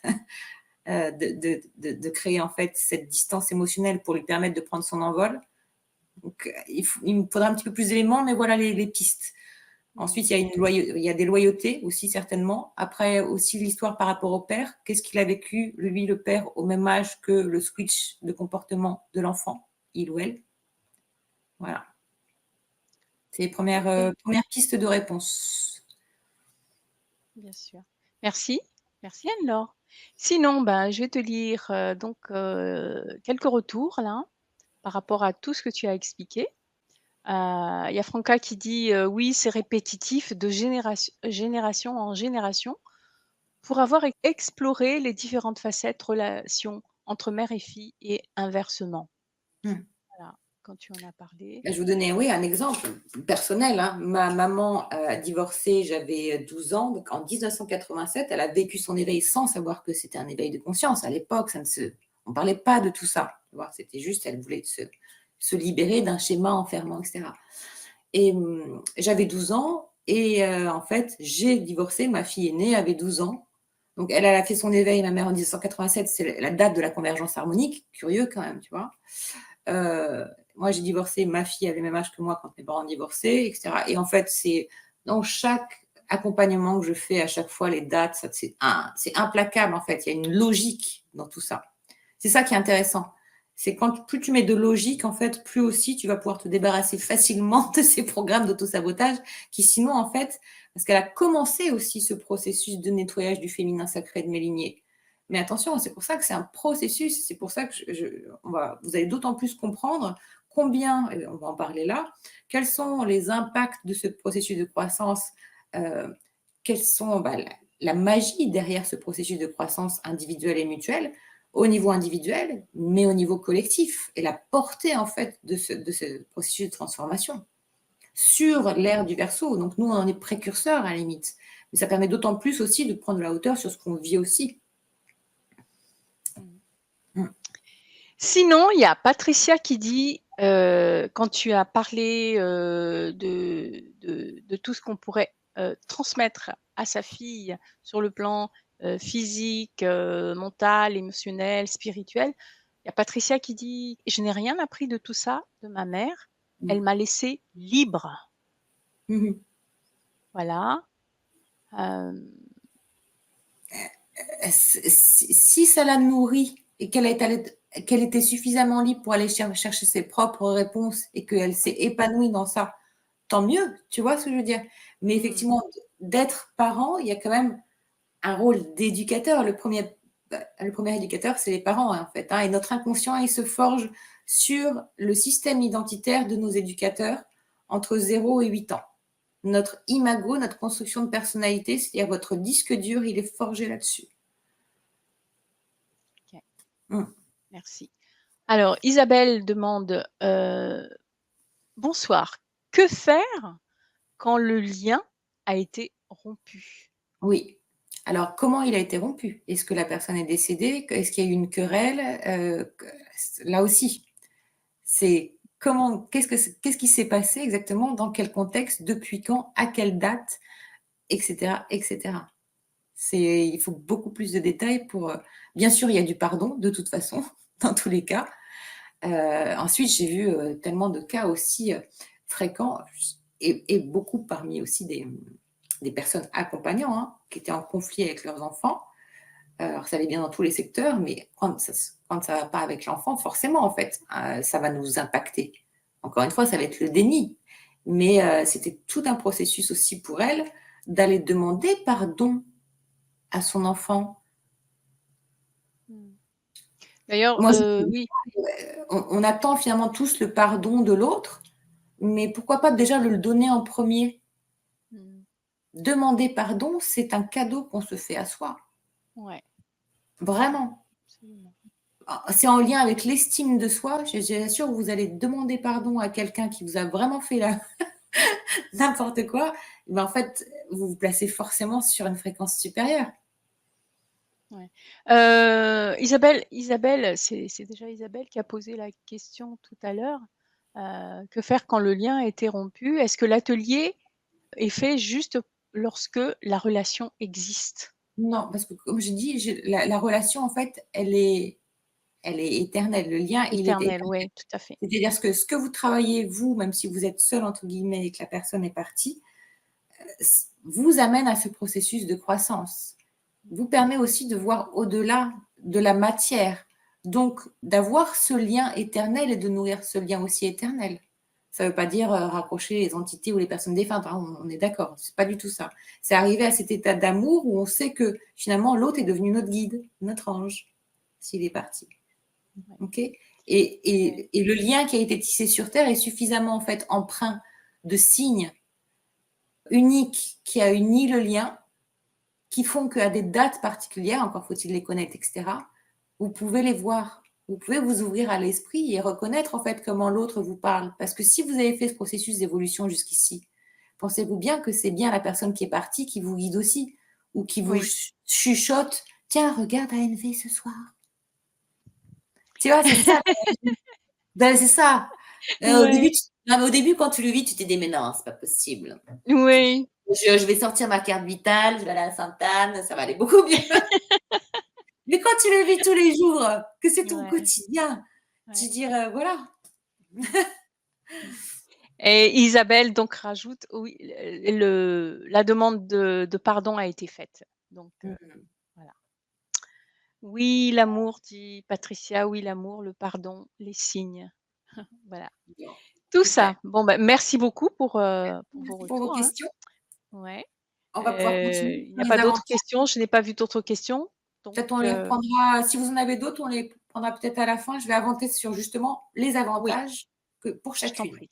de créer en fait cette distance émotionnelle pour lui permettre de prendre son envol. Donc, il me faudra un petit peu plus d'éléments, mais voilà les pistes. mmh, Ensuite, il y a des loyautés aussi certainement. Après aussi l'histoire par rapport au père. Qu'est-ce qu'il a vécu, lui, le père, au même âge que le switch de comportement de l'enfant, il ou elle. Voilà. C'est les OK, premières pistes de réponse. bien sûr. Merci, merci Anne-Laure. Sinon, ben, je vais te lire, donc, quelques retours là, par rapport à tout ce que tu as expliqué. Il y a Franca qui dit, «Oui, c'est répétitif de génération en génération pour avoir exploré les différentes facettes, relations entre mère et fille et inversement». Mmh. Voilà, quand tu en as parlé. Je vais vous donner, oui, un exemple personnel, hein. Ma maman a divorcé, j'avais 12 ans, donc en 1987, elle a vécu son éveil sans savoir que c'était un éveil de conscience. À l'époque, on ne parlait pas de tout ça. Tu vois, c'était juste, elle voulait se libérer d'un schéma enfermant, etc. Et j'avais 12 ans et en fait, j'ai divorcé, ma fille aînée avait 12 ans. Donc elle a fait son éveil, ma mère, en 1987, c'est la date de la convergence harmonique. Curieux quand même, tu vois. Euh, Moi, j'ai divorcé, ma fille avait le même âge que moi quand mes parents ont divorcé, etc. Et en fait, c'est dans chaque accompagnement que je fais, à chaque fois, les dates, c'est implacable, en fait. Il y a une logique dans tout ça. C'est ça qui est intéressant. C'est quand plus tu mets de logique, en fait, plus aussi tu vas pouvoir te débarrasser facilement de ces programmes d'auto-sabotage qui, sinon, en fait, parce qu'elle a commencé aussi ce processus de nettoyage du féminin sacré de mes lignées. Mais attention, c'est pour ça que c'est un processus. C'est pour ça que vous allez d'autant plus comprendre combien, et on va en parler là, quels sont les impacts de ce processus de croissance, euh, quelles sont la magie derrière ce processus de croissance individuelle et mutuelle, au niveau individuel, mais au niveau collectif, et la portée en fait de ce processus de transformation sur l'ère du Verseau. Donc nous, on en est précurseurs à la limite. Mais ça permet d'autant plus aussi de prendre de la hauteur sur ce qu'on vit aussi. Mmh. Mm. Sinon, il y a Patricia qui dit, quand tu as parlé, de tout ce qu'on pourrait, transmettre à sa fille sur le plan, physique, mental, émotionnel, spirituel, il y a Patricia qui dit: «Je n'ai rien appris de tout ça de ma mère, elle m'a laissée libre». Mm. Voilà, hem, Si ça la nourrit et qu'elle était suffisamment libre pour aller chercher ses propres réponses et qu'elle s'est oui. épanouie dans ça, tant mieux, tu vois ce que je veux dire. Mais Mmh. effectivement, d'être parent, il y a quand même un rôle d'éducateur. Le premier éducateur, c'est les parents, hein, en fait. Hein, et notre inconscient, il se forge sur le système identitaire de nos éducateurs entre 0 et 8 ans. Notre imago, notre construction de personnalité, c'est-à-dire votre disque dur, il est forgé là-dessus. OK, Mm. merci. Alors Isabelle demande, «Bonsoir, que faire quand le lien a été rompu?» Oui. Alors, comment il a été rompu? Est-ce que la personne est décédée? Est-ce qu'il y a eu une querelle? Là aussi, c'est qu'est-ce qui s'est passé exactement? Dans quel contexte? Depuis quand? À quelle date? etc., etc. Il faut beaucoup plus de détails pour. Bien sûr, il y a du pardon, de toute façon, dans tous les cas. Ensuite, j'ai vu tellement de cas aussi fréquents, et beaucoup parmi aussi des personnes accompagnants, hein, qui étaient en conflit avec leurs enfants. Alors, ça allait bien dans tous les secteurs, mais quand ça va pas avec l'enfant, forcément, en fait, ça va nous impacter. Encore une fois, ça va être le déni. Mais c'était tout un processus aussi pour elle d'aller demander pardon à son enfant. Mmh. D'ailleurs, Moi, oui. on attend finalement tous le pardon de l'autre, mais pourquoi pas déjà le donner en premier? Mmh. Demander pardon, c'est un cadeau qu'on se fait à soi. Ouais, Vraiment. absolument. C'est en lien avec l'estime de soi. J'assure, vous allez demander pardon à quelqu'un qui vous a vraiment fait n'importe quoi, mais en fait, vous vous placez forcément sur une fréquence supérieure. Ouais. Isabelle, c'est déjà Isabelle qui a posé la question tout à l'heure. Que faire quand le lien a été rompu? Est-ce que l'atelier est fait juste lorsque la relation existe? Non, parce que comme je dis, la relation, en fait, elle est éternelle. Le lien, il est Éternelle, éternel. ouais, tout à fait. C'est-à-dire que ce que vous travaillez, vous, même si vous êtes seul, entre guillemets, et que la personne est partie, vous amène à ce processus de croissance. Vous permet aussi de voir au-delà de la matière. Donc, d'avoir ce lien éternel et de nourrir ce lien aussi éternel. Ça ne veut pas dire raccrocher les entités ou les personnes défuntes, hein, on est d'accord, c'est pas du tout ça. C'est arriver à cet état d'amour où on sait que finalement l'autre est devenu notre guide, notre ange, s'il est parti. Ouais, Ok. ouais. Et le lien qui a été tissé sur Terre est suffisamment en fait empreint de signes uniques qui a uni le lien, qui font qu'à des dates particulières, encore faut-il les connaître, etc., vous pouvez les voir. Vous pouvez vous ouvrir à l'esprit et reconnaître en fait comment l'autre vous parle. Parce que si vous avez fait ce processus d'évolution jusqu'ici, pensez-vous bien que c'est bien la personne qui est partie qui vous guide aussi, ou qui vous Oui. chuchote, tiens, regarde ANV ce soir. Tu vois, c'est ça. Ben, c'est ça. Ouais. Non, mais au début, quand tu le vis, tu te dis, mais non, c'est pas possible. Oui. Je vais sortir ma carte vitale, je vais aller à Sainte-Anne, ça va aller beaucoup mieux. Mais quand tu le vis tous les jours, que c'est ton Ouais, quotidien, tu ouais. dis, voilà. Mmh. Et Isabelle donc rajoute, oui, la demande de pardon a été faite. Donc Mmh. voilà. Oui, l'amour, dit Patricia, oui, l'amour, le pardon, les signes. Voilà. Bon, Tout super. ça. Bon, bah, merci beaucoup pour vos Merci pour vos retours, hein. questions. Ouais. On va pouvoir continuer Il n'y sur a les pas d'autres aventures. questions, je n'ai pas vu d'autres questions, donc Peut-être on les reprendra, si vous en avez d'autres, on les prendra peut-être à la fin. Je vais avancer sur justement les oui, avantages que pour je t'en chacune. prie.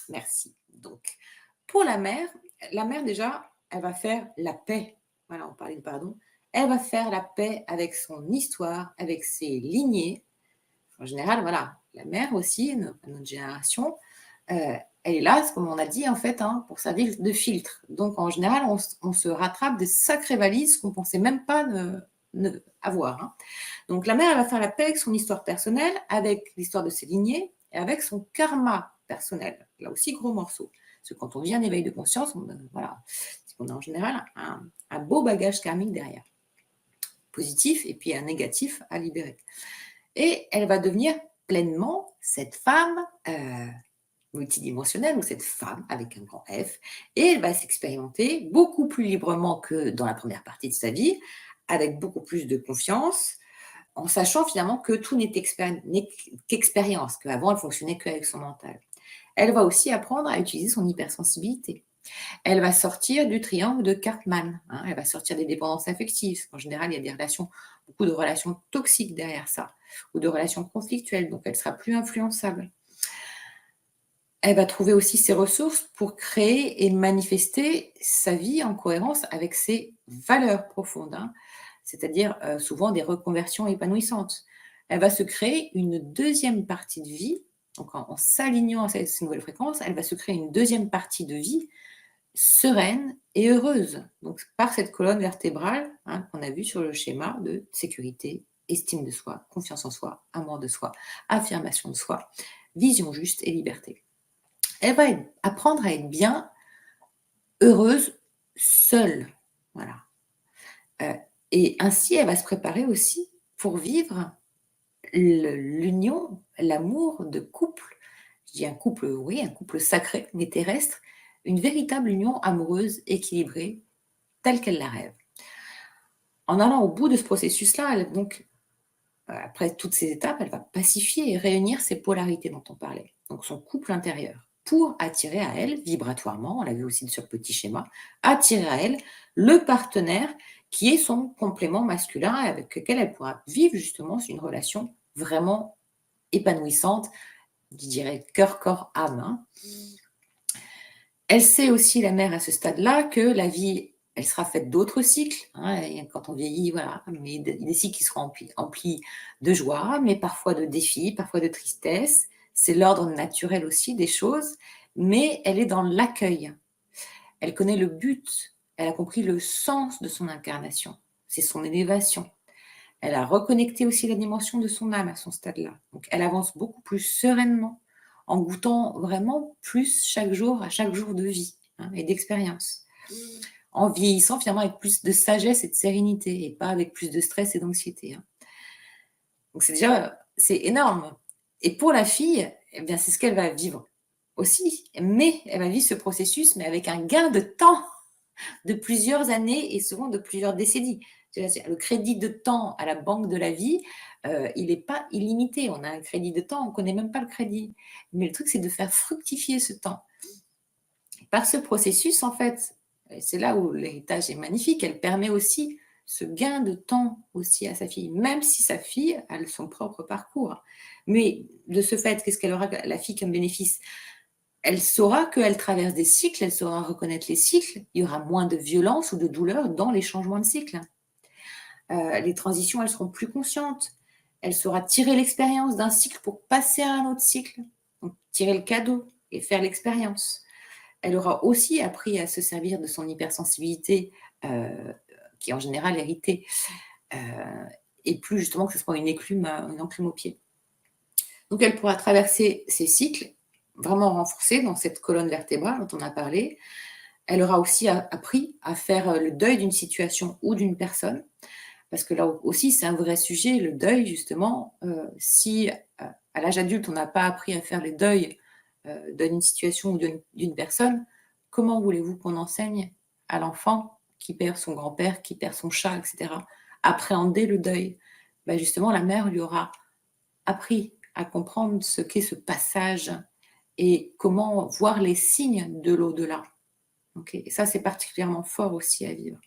Merci. Donc, pour la mère déjà, elle va faire la paix. Voilà, on parlait de pardon. Elle va faire la paix avec son histoire, avec ses lignées. En général, voilà, la mère aussi, notre génération, elle est là, comme on a dit, en fait, hein, pour servir de filtre. Donc, en général, on se rattrape des sacrées valises qu'on ne pensait même pas avoir. Hein. Donc, la mère, elle va faire la paix avec son histoire personnelle, avec l'histoire de ses lignées, et avec son karma personnel. Là aussi, gros morceau. Parce que quand on vit un éveil de conscience, voilà, c'est qu'on a en général un beau bagage karmique derrière, positif et puis un négatif à libérer. Et elle va devenir pleinement cette femme multidimensionnelle ou cette femme avec un grand F. Et elle va s'expérimenter beaucoup plus librement que dans la première partie de sa vie, avec beaucoup plus de confiance, en sachant finalement que tout n'est qu'expérience, qu'avant elle fonctionnait qu'avec son mental. Elle va aussi apprendre à utiliser son hypersensibilité. Elle va sortir du triangle de Cartman. Hein, elle va sortir des dépendances affectives. En général, il y a des relations, beaucoup de relations toxiques derrière ça, ou de relations conflictuelles, donc elle sera plus influençable. Elle va trouver aussi ses ressources pour créer et manifester sa vie en cohérence avec ses valeurs profondes, hein, c'est-à-dire souvent des reconversions épanouissantes. Elle va se créer une deuxième partie de vie, donc en s'alignant à ces nouvelles fréquences, elle va se créer une deuxième partie de vie sereine et heureuse. Donc, par cette colonne vertébrale hein, qu'on a vue sur le schéma de sécurité, estime de soi, confiance en soi, amour de soi, affirmation de soi, vision juste et liberté. Elle va apprendre à être bien, heureuse seule. Voilà. Heu et ainsi, elle va se préparer aussi pour vivre l'union, l'amour de couple. Je dis un couple, oui, un couple sacré, mais terrestre, une véritable union amoureuse, équilibrée, telle qu'elle la rêve. En allant au bout de ce processus-là, elle donc, après toutes ces étapes, elle va pacifier et réunir ces polarités dont on parlait, donc son couple intérieur, pour attirer à elle, vibratoirement, on l'a vu aussi sur le petit schéma, attirer à elle le partenaire qui est son complément masculin et avec lequel elle pourra vivre justement une relation vraiment épanouissante, je dirais cœur, corps, âme, hein. Elle sait aussi, la mère, à ce stade-là, que la vie, elle sera faite d'autres cycles, hein, et quand on vieillit, voilà, mais des cycles qui seront emplis de joie, mais parfois de défis, parfois de tristesse. C'est l'ordre naturel aussi des choses, mais elle est dans l'accueil. Elle connaît le but, elle a compris le sens de son incarnation, c'est son élévation. Elle a reconnecté aussi la dimension de son âme à son stade-là. Donc elle avance beaucoup plus sereinement, en goûtant vraiment plus chaque jour, à chaque jour de vie, hein, et d'expérience. En vieillissant finalement avec plus de sagesse et de sérénité, et pas avec plus de stress et d'anxiété, hein. Donc c'est déjà, c'est énorme. Et pour la fille, eh bien, c'est ce qu'elle va vivre aussi. Mais elle va vivre ce processus, mais avec un gain de temps de plusieurs années et souvent de plusieurs décennies. Le crédit de temps à la banque de la vie, il n'est pas illimité. On a un crédit de temps, on ne connaît même pas le crédit. Mais le truc, c'est de faire fructifier ce temps. Par ce processus, en fait, et c'est là où l'héritage est magnifique, elle permet aussi ce gain de temps aussi à sa fille, même si sa fille a son propre parcours. Mais de ce fait, qu'est-ce qu'elle aura, la fille, comme bénéfice? Elle saura qu'elle traverse des cycles, elle saura reconnaître les cycles, il y aura moins de violence ou de douleur dans les changements de cycle. Les transitions, elles seront plus conscientes. Elle saura tirer l'expérience d'un cycle pour passer à un autre cycle. Donc, tirer le cadeau et faire l'expérience. Elle aura aussi appris à se servir de son hypersensibilité, qui est en général héritée, euh, et plus justement que ce soit une enclume au pied. Donc elle pourra traverser ces cycles vraiment renforcés dans cette colonne vertébrale dont on a parlé. Elle aura aussi appris à faire le deuil d'une situation ou d'une personne, parce que là aussi c'est un vrai sujet, le deuil justement. Si à l'âge adulte on n'a pas appris à faire le deuil d'une situation ou d'une personne, comment voulez-vous qu'on enseigne à l'enfant qui perd son grand-père, qui perd son chat, etc., appréhender le deuil? Ben justement, la mère lui aura appris à comprendre ce qu'est ce passage et comment voir les signes de l'au-delà. Okay, et ça, c'est particulièrement fort aussi à vivre.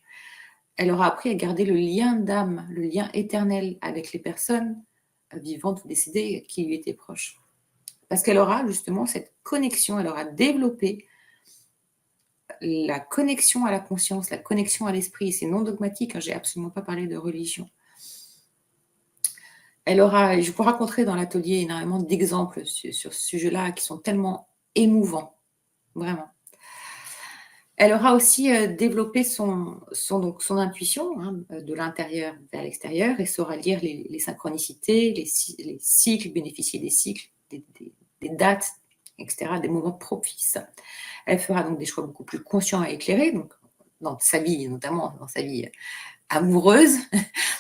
Elle aura appris à garder le lien d'âme, le lien éternel avec les personnes vivantes ou décédées qui lui étaient proches. Parce qu'elle aura justement cette connexion, elle aura développé la connexion à la conscience, la connexion à l'esprit. C'est non dogmatique, hein, j'ai absolument pas parlé de religion. Elle aura, je vous raconterai dans l'atelier énormément d'exemples sur ce sujet-là qui sont tellement émouvants, vraiment. Elle aura aussi développé son intuition, hein, de l'intérieur vers l'extérieur, et saura lire les synchronicités, les cycles, bénéficier des cycles, des dates, etc., des moments propices. Elle fera donc des choix beaucoup plus conscients et éclairés, donc dans sa vie, notamment dans sa vie amoureuse,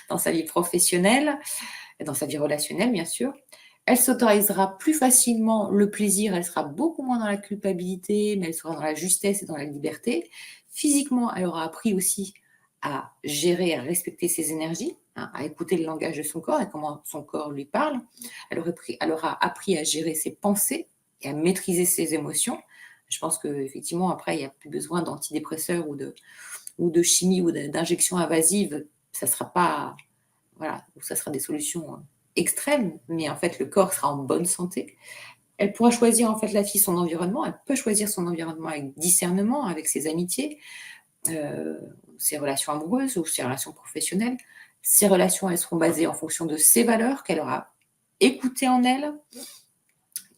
dans sa vie professionnelle, dans sa vie relationnelle, bien sûr. Elle s'autorisera plus facilement le plaisir, elle sera beaucoup moins dans la culpabilité, mais elle sera dans la justesse et dans la liberté. Physiquement, elle aura appris aussi à gérer, à respecter ses énergies, hein, à écouter le langage de son corps et comment son corps lui parle. Elle aura appris à gérer ses pensées et à maîtriser ses émotions. Je pense qu'effectivement, après, il n'y a plus besoin d'antidépresseurs ou de chimie ou d'injections invasives. Ça sera pas, voilà, ça sera des solutions extrêmes, mais en fait, le corps sera en bonne santé. Elle pourra choisir, en fait, la fille, son environnement. Elle peut choisir son environnement avec discernement, avec ses amitiés, ses relations amoureuses ou ses relations professionnelles. Ces relations, elles seront basées en fonction de ses valeurs qu'elle aura écoutées en elle.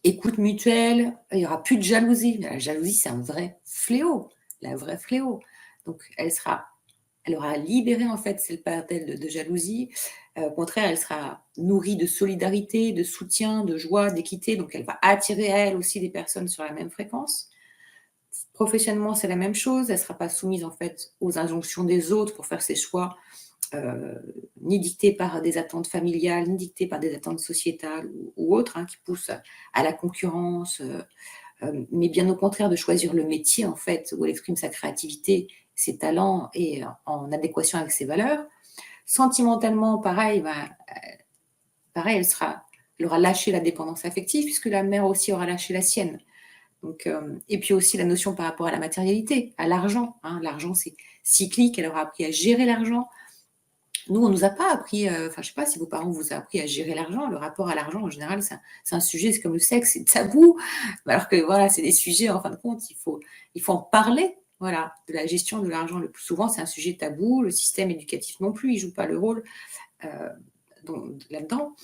Écoute mutuelle, il n'y aura plus de jalousie. La jalousie, c'est un vrai fléau, la vraie fléau. Donc, elle aura libéré en fait cette part d'elle de jalousie. Au contraire, elle sera nourrie de solidarité, de soutien, de joie, d'équité. Donc, elle va attirer à elle aussi des personnes sur la même fréquence. Professionnellement, c'est la même chose. Elle ne sera pas soumise en fait aux injonctions des autres pour faire ses choix, ni dictée par des attentes familiales, ni dictée par des attentes sociétales ou autres, hein, qui poussent à la concurrence, mais bien au contraire de choisir le métier en fait où elle exprime sa créativité, ses talents et en adéquation avec ses valeurs. Sentimentalement, pareil, pareil, elle aura lâché la dépendance affective puisque la mère aussi aura lâché la sienne. Donc, et puis aussi la notion par rapport à la matérialité, à l'argent, hein. L'argent, c'est cyclique, elle aura appris à gérer l'argent. Nous, on nous a pas appris, enfin, je sais pas si vos parents vous ont appris à gérer l'argent. Le rapport à l'argent, en général, c'est un sujet, c'est comme le sexe, c'est tabou. Alors que voilà, c'est des sujets, en fin de compte, il faut en parler, voilà, de la gestion de l'argent. Le plus souvent, c'est un sujet tabou. Le système éducatif non plus, il joue pas le rôle, heu, là-dedans.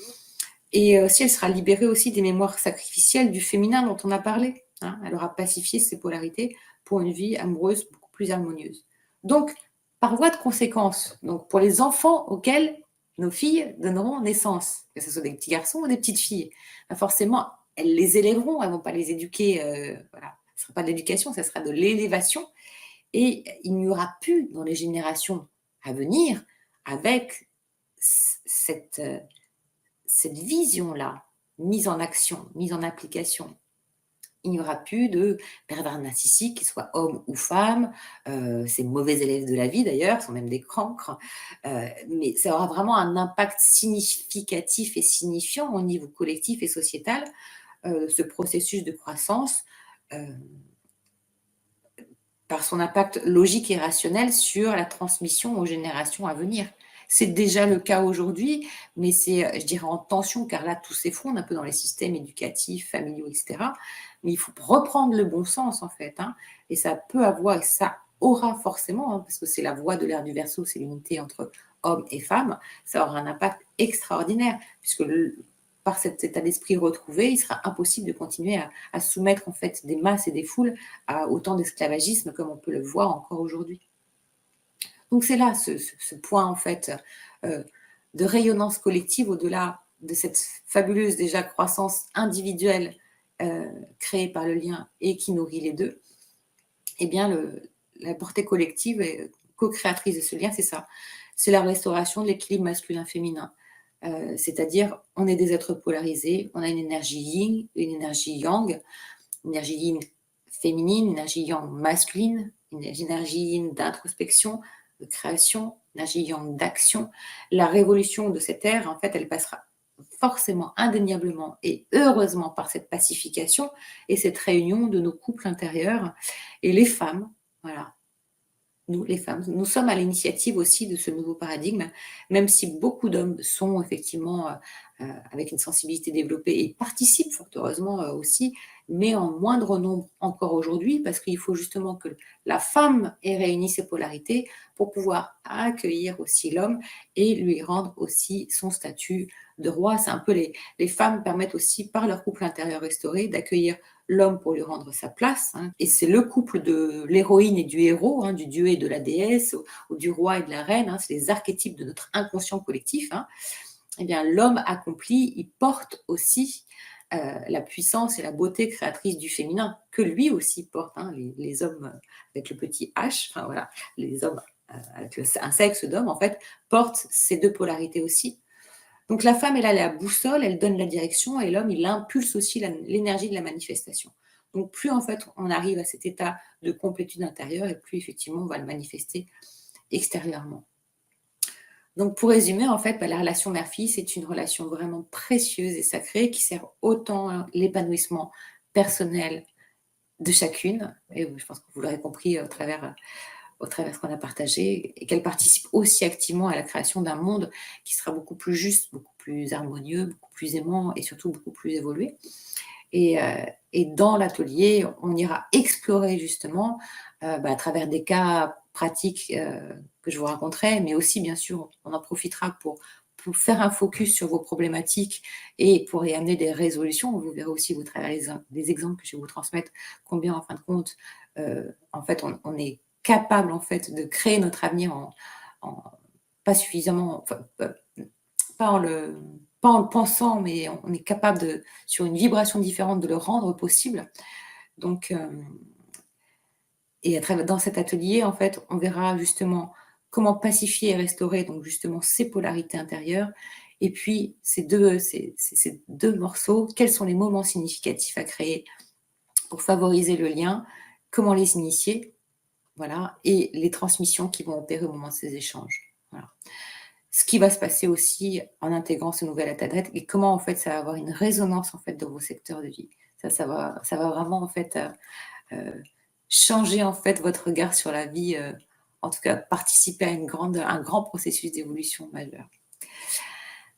Et si elle sera libérée aussi des mémoires sacrificielles du féminin dont on a parlé, hein. Elle aura pacifié ses polarités pour une vie amoureuse beaucoup plus harmonieuse. Donc, par voie de conséquence, donc pour les enfants auxquels nos filles donneront naissance, que ce soit des petits garçons ou des petites filles, bah forcément, elles les élèveront, elles ne vont pas les éduquer, voilà. Ce ne sera pas de l'éducation, ça sera de l'élévation. Et il n'y aura plus dans les générations à venir avec cette, cette vision-là, mise en action, mise en application. Il n'y aura plus de pervers narcissiques, qu'ils soient hommes ou femmes, ces mauvais élèves de la vie d'ailleurs, sont même des cancres, mais ça aura vraiment un impact significatif et signifiant au niveau collectif et sociétal, ce processus de croissance, heu, par son impact logique et rationnel sur la transmission aux générations à venir. C'est déjà le cas aujourd'hui, mais c'est, je dirais, en tension, car là, tout s'effondre un peu dans les systèmes éducatifs, familiaux, et cetera. Mais il faut reprendre le bon sens, en fait, hein, et ça peut avoir et ça aura forcément, hein, parce que c'est la voie de l'ère du Verseau, c'est l'unité entre hommes et femmes, ça aura un impact extraordinaire puisque le par cet état d'esprit retrouvé, il sera impossible de continuer à soumettre, en fait, des masses et des foules à autant d'esclavagisme comme on peut le voir encore aujourd'hui. Donc c'est là ce point en fait de rayonnance collective au-delà de cette fabuleuse déjà croissance individuelle créée par le lien et qui nourrit les deux. Eh bien la portée collective et co-créatrice de ce lien, c'est ça. C'est la restauration de l'équilibre masculin-féminin. C'est-à-dire, on est des êtres polarisés, on a une énergie yin, une énergie yang, une énergie yin féminine, une énergie yang masculine, une énergie yin d'introspection, de création, une énergie yang d'action. La révolution de cette ère, en fait, elle passera forcément, indéniablement et heureusement par cette pacification et cette réunion de nos couples intérieurs. Et les femmes, voilà, nous, les femmes, nous sommes à l'initiative aussi de ce nouveau paradigme, même si beaucoup d'hommes sont effectivement avec une sensibilité développée et participent fort heureusement aussi, mais en moindre nombre encore aujourd'hui, parce qu'il faut justement que la femme ait réuni ses polarités pour pouvoir accueillir aussi l'homme et lui rendre aussi son statut de roi. C'est un peu les femmes permettent aussi, par leur couple intérieur restauré, d'accueillir l'homme pour lui rendre sa place, hein. Et c'est le couple de l'héroïne et du héros, hein, du dieu et de la déesse, ou du roi et de la reine, hein, c'est les archétypes de notre inconscient collectif, hein. Eh bien, l'homme accompli, il porte aussi la puissance et la beauté créatrice du féminin, que lui aussi porte, hein, les hommes avec le petit H, enfin voilà, les hommes avec un sexe d'homme, en fait, portent ces deux polarités aussi. Donc la femme, elle a la boussole, elle donne la direction et l'homme, il impulse aussi l'énergie de la manifestation. Donc plus en fait on arrive à cet état de complétude intérieure et plus effectivement on va le manifester extérieurement. Donc pour résumer, en fait, la relation mère-fille, c'est une relation vraiment précieuse et sacrée qui sert autant à l'épanouissement personnel de chacune, et je pense que vous l'aurez compris au travers de ce qu'on a partagé, et qu'elle participe aussi activement à la création d'un monde qui sera beaucoup plus juste, beaucoup plus harmonieux, beaucoup plus aimant et surtout beaucoup plus évolué. Et, et dans l'atelier, on ira explorer justement, à travers des cas pratiques que je vous raconterai, mais aussi bien sûr, on en profitera pour faire un focus sur vos problématiques et pour y amener des résolutions. Vous verrez aussi au travers des exemples que je vais vous transmettre combien en fin de compte, en fait, on est capable en fait de créer notre avenir en pas suffisamment, enfin, pas en le pas en le pensant, mais on est capable sur une vibration différente, de le rendre possible. Donc, et à travers dans cet atelier, en fait, on verra justement comment pacifier et restaurer donc justement ces polarités intérieures et puis ces 2 morceaux, quels sont les moments significatifs à créer pour favoriser le lien, comment les initier, voilà, et les transmissions qui vont opérer au moment de ces échanges. Voilà. Ce qui va se passer aussi en intégrant ce nouvel état d'être et comment en fait ça va avoir une résonance en fait dans vos secteurs de vie. Ça va vraiment en fait changer en fait votre regard sur la vie, en tout cas participer à un grand processus d'évolution majeure.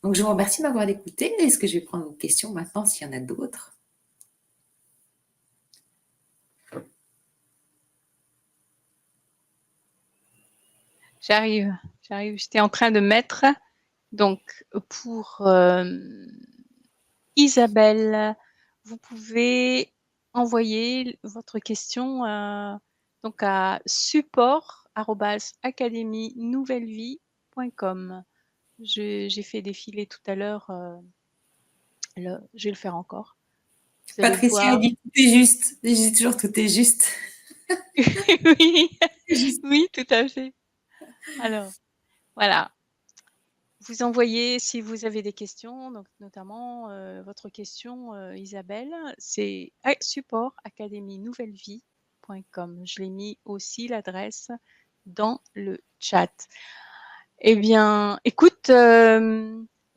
Donc je vous remercie de m'avoir écouté. Est-ce que je vais prendre vos questions maintenant s'il y en a d'autres? J'arrive, j'arrive. J'étais en train de mettre, donc, pour Isabelle, vous pouvez envoyer votre question donc à support@académienouvelleVie.com. J'ai fait défiler tout à l'heure, je vais le faire encore. Vous allez Patricia a voir. dit tout est juste. Je dis toujours tout est juste. Oui, C'est juste. oui, tout à fait. Alors, voilà. Vous envoyez si vous avez des questions, donc notamment votre question, Isabelle, c'est support@académienouvelleVie.com. Je l'ai mis aussi l'adresse dans le chat. Eh bien, écoute, là,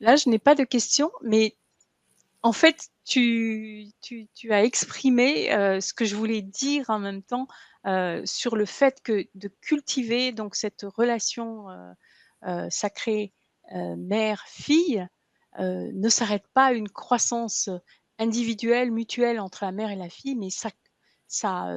je n'ai pas de questions, mais en fait, tu as exprimé ce que je voulais dire en même temps sur le fait que de cultiver donc cette relation sacrée mère-fille ne s'arrête pas à une croissance individuelle, mutuelle entre la mère et la fille, mais ça, ça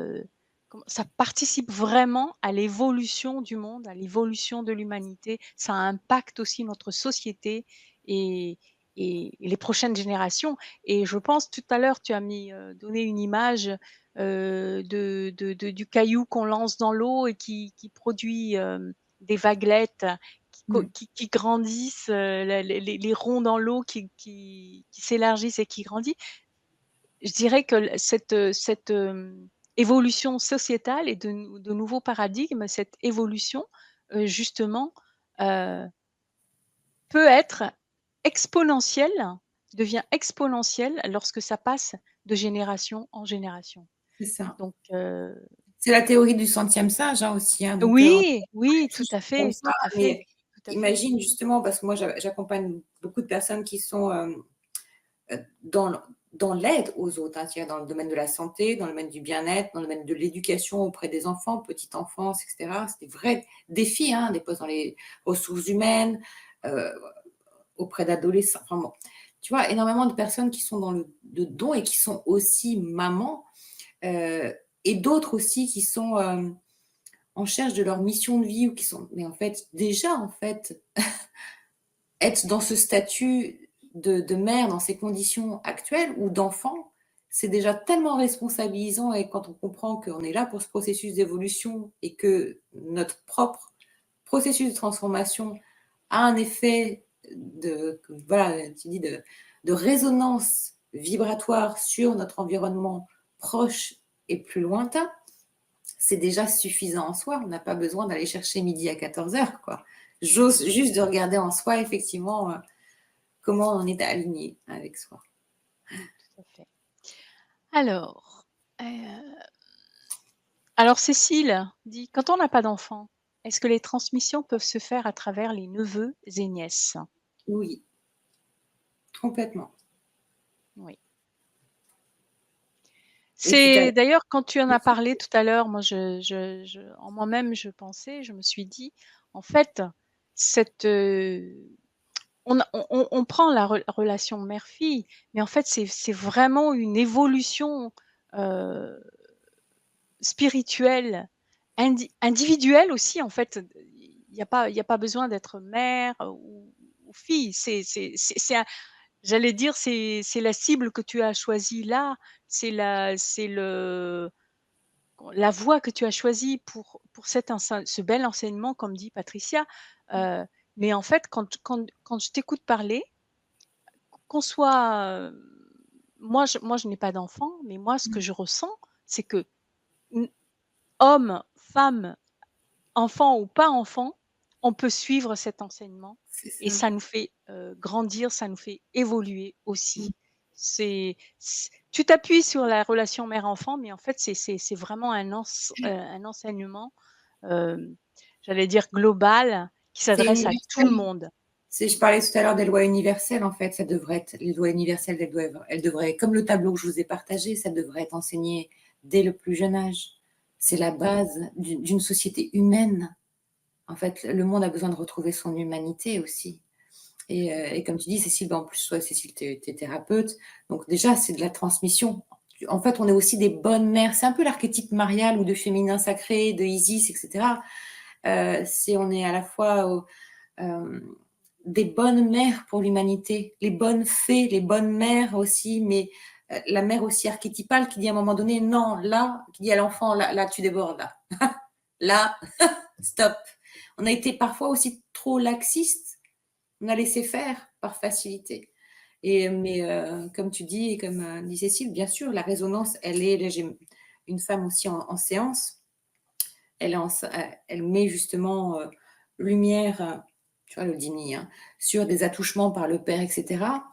participe vraiment à l'évolution du monde, à l'évolution de l'humanité. Ça impacte aussi notre société et, et les prochaines générations. Et je pense, tout à l'heure, tu as donné une image du caillou qu'on lance dans l'eau et qui produit des vaguelettes Mm. qui grandissent, les ronds dans l'eau qui s'élargissent et qui grandissent. Je dirais que cette évolution sociétale et de nouveaux paradigmes, cette évolution, justement, euh, peut être exponentielle, devient exponentielle lorsque ça passe de génération en génération. C'est ça. Donc, C'est la théorie du centième singe hein, aussi. Hein, donc, oui, oui, tout tous à comme fait, ça, tout à fait, mais tout à fait. imagine justement, parce que moi j'accompagne beaucoup de personnes qui sont dans, dans l'aide aux autres, hein, dans le domaine de la santé, dans le domaine du bien-être, dans le domaine de l'éducation auprès des enfants, petite enfance, etc. C'est des vrais défis, hein, des postes dans les ressources humaines, euh, auprès d'adolescents. Enfin bon, tu vois, énormément de personnes qui sont dans le don et qui sont aussi mamans, euh, et d'autres aussi qui sont en cherche de leur mission de vie ou qui sont, mais en fait, déjà, en fait, être dans ce statut de mère, dans ces conditions actuelles ou d'enfant, c'est déjà tellement responsabilisant et quand on comprend qu'on est là pour ce processus d'évolution et que notre propre processus de transformation a un effet voilà, tu dis de résonance vibratoire sur notre environnement proche et plus lointain, c'est déjà suffisant en soi. On n'a pas besoin d'aller chercher midi à 14h, quoi. J'ose juste de regarder en soi, effectivement, comment on est aligné avec soi. Tout à fait. Alors, alors Cécile dit, quand on n'a pas d'enfant, est-ce que les transmissions peuvent se faire à travers les neveux et nièces? Oui, complètement. Oui. Et tout à C'est d'ailleurs quand tu en as parlé tout à l'heure, moi en moi-même je pensais, je me suis dit, en fait, cette on prend la relation mère-fille, mais en fait c'est vraiment une évolution euh, spirituelle, individuelle aussi. En fait, il y a pas besoin d'être mère ou fille. J'allais dire, c'est la cible que tu as choisie là, c'est la voie que tu as choisie pour ce bel enseignement, comme dit Patricia. Euh, mais en fait, quand je t'écoute parler, qu'on soit, moi je n'ai pas d'enfant, mais moi ce que je ressens, c'est que hommes, femmes, enfants ou pas enfants, on peut suivre cet enseignement C'est et ça. ça nous fait, grandir, ça nous fait évoluer Mmh. aussi. Tu t'appuies sur la relation mère-enfant, mais en fait, c'est vraiment un enseignement, hem, j'allais dire global, qui C'est s'adresse à tout le universel. monde. C'est je parlais tout à l'heure des lois universelles, en fait, ça devrait être les lois universelles, elles devraient comme le tableau que je vous ai partagé, ça devrait être enseigné dès le plus jeune âge. C'est la base d'une société humaine. En fait, le monde a besoin de retrouver son humanité aussi et comme tu dis Cécile, bah, en plus toi Cécile, tu es thérapeute, donc déjà c'est de la transmission. En fait, on est aussi des bonnes mères. C'est un peu l'archétype marial ou de féminin sacré, de Isis et cetera. C'est on est à la fois au des bonnes mères pour l'humanité, les bonnes fées, les bonnes mères aussi, mais la mère aussi archétypale qui dit à un moment donné: «Non, là», qui dit à l'enfant: «Là, tu débordes là. Là, stop». On a été parfois aussi trop laxiste, on a laissé faire par facilité mais comme tu dis et comme, dit Cécile, bien sûr, la résonance, elle est là j'ai une femme aussi en séance, elle est en elle met justement, lumière, tu vois, le Dini, hein, sur des attouchements par le père et cetera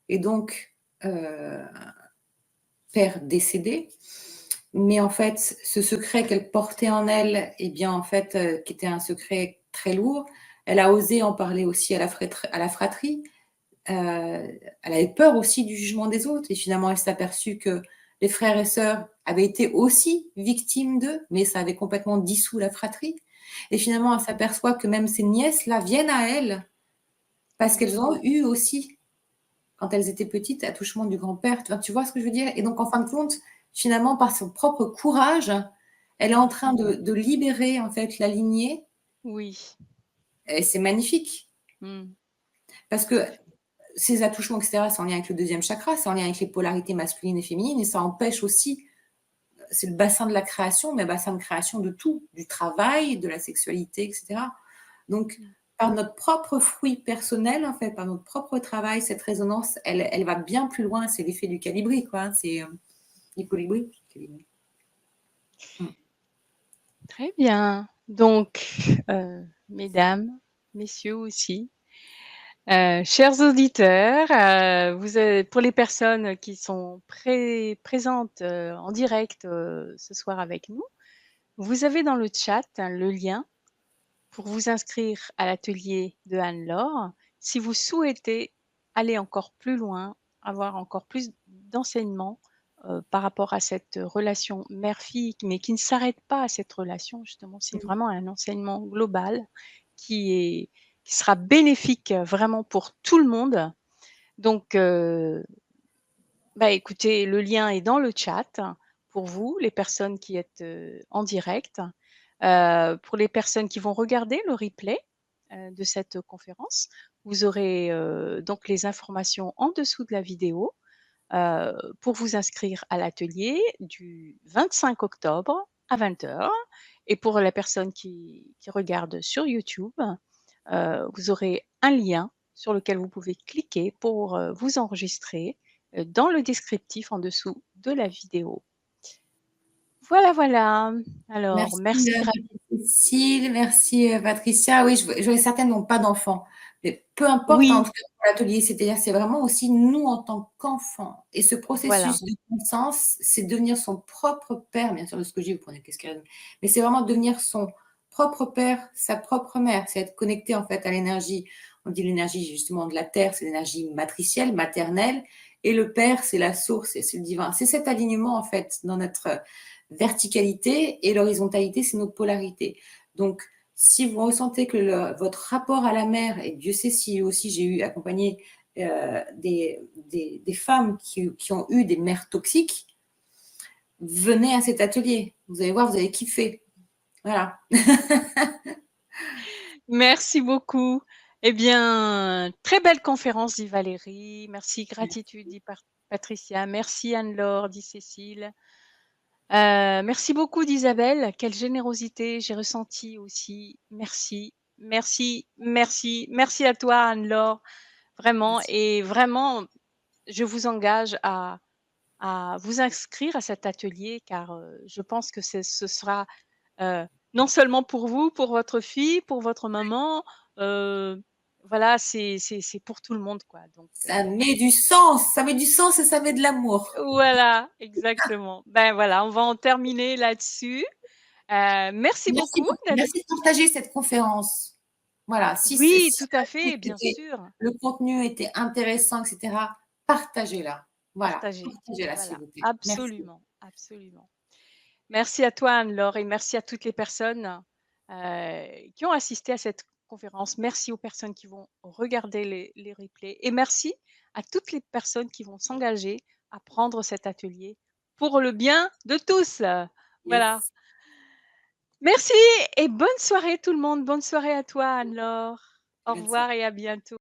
et donc heu, père décédé, mais en fait, ce secret qu'elle portait en elle et bien, en fait, qui était un secret très lourd, elle a osé en parler aussi à la fratrie. Elle avait peur aussi du jugement des autres et finalement, elle s'est aperçue que les frères et sœurs avaient été aussi victimes d'eux, mais ça avait complètement dissous la fratrie et finalement, elle s'aperçoit que même ces nièces-là viennent à elle parce Mmh. qu'elles ont eu aussi, quand elles étaient petites, l'attouchement du grand-père. Tu vois ce que je veux dire? Et donc en fin de compte, finalement, par son propre courage, elle est en Mmh. train de libérer, en fait, la lignée Oui. et c'est magnifique Mmh. parce que ces attouchements et cetera, c'est en lien avec le 2e chakra, c'est en lien avec les polarités masculines et féminines et ça empêche aussi c'est le bassin de la création, mais bassin de création de tout, du travail, de la sexualité et cetera. Donc Mmh. par notre propre fruit personnel, en fait, par notre propre travail, cette résonance, elle va bien plus loin. C'est l'effet du colibri, quoi, hein, c'est, du colibri? Colibri. Mmh. Très bien. Donc, mesdames, messieurs aussi, chers auditeurs, vous avez pour les personnes qui sont présentes, en direct, ce soir avec nous, vous avez dans le chat le lien pour vous inscrire à l'atelier de Anne-Laure. Si vous souhaitez aller encore plus loin, avoir encore plus d'enseignements, par rapport à cette relation mère-fille, mais qui ne s'arrête pas à cette relation justement, c'est Mmh. vraiment un enseignement global qui est qui sera bénéfique, vraiment pour tout le monde. Donc bah, écoutez, le lien est dans le chat pour vous, les personnes qui êtes, en direct. Pour les personnes qui vont regarder le replay, de cette conférence, vous aurez, donc les informations en dessous de la vidéo, pour vous inscrire à l'atelier du 25 octobre à 20 h. Et pour la personne qui regarde sur YouTube, vous aurez un lien sur lequel vous pouvez cliquer pour, vous enregistrer, dans le descriptif en dessous de la vidéo. Voilà, voilà. Alors Merci, merci Gra Cécile, merci, Patricia. Oui, j'aurais certainement pas d'enfants, mais peu importe, en oui, tout cas pour l'atelier, c'est-à-dire, c'est vraiment aussi nous en tant qu'enfants et ce voilà. processus de connaissance, c'est devenir son propre père, bien sûr, de ce que je dis, vous prenez qu'est-ce qu'il y a, mais c'est vraiment devenir son propre père, sa propre mère, c'est être connecté, en fait, à l'énergie. On dit l'énergie, justement, de la terre, c'est l'énergie matricielle, maternelle et le père, c'est la source et c'est le divin. C'est cet alignement, en fait, dans notre verticalité et l'horizontalité, c'est nos polarités. Donc, si vous ressentez que votre rapport à la mer, et Dieu sait si aussi j'ai eu accompagné des femmes qui ont eu des mères toxiques, venez à cet atelier. Vous allez voir, vous allez kiffer. Voilà. Merci beaucoup. Eh bien, très belle conférence, dit Valérie. Merci, gratitude, dit Patricia. Merci Anne-Laure, dit Cécile. Merci beaucoup d'Isabelle. Quelle générosité j'ai ressenti aussi. Merci, merci, merci, merci à toi Anne-Laure, vraiment. Merci. Et vraiment, je vous engage à vous inscrire à cet atelier car je pense que ce sera heu, non seulement pour vous, pour votre fille, pour votre maman, heu, voilà, c'est pour tout le monde, quoi, donc Ça met du sens, ça met du sens et ça met de l'amour. voilà, exactement. Ben, voilà, on va en terminer là-dessus. Merci beaucoup d'être Merci de partager cette conférence. Voilà, oui, si tout à vous fait, bien était sûr, le contenu était intéressant et cetera, partagez-la. Voilà, partagez. partagez-la s'il Voilà, vous plaît. Merci. absolument, absolument. Merci à toi Anne-Laure et merci à toutes les personnes, qui ont assisté à cette conférence. Merci aux personnes qui vont regarder les replays et merci à toutes les personnes qui vont s'engager à prendre cet atelier pour le bien de tous. Voilà. Yes. Merci et bonne soirée tout le monde. Bonne soirée à toi Anne-Laure. Au Bonne soirée. revoir et à bientôt.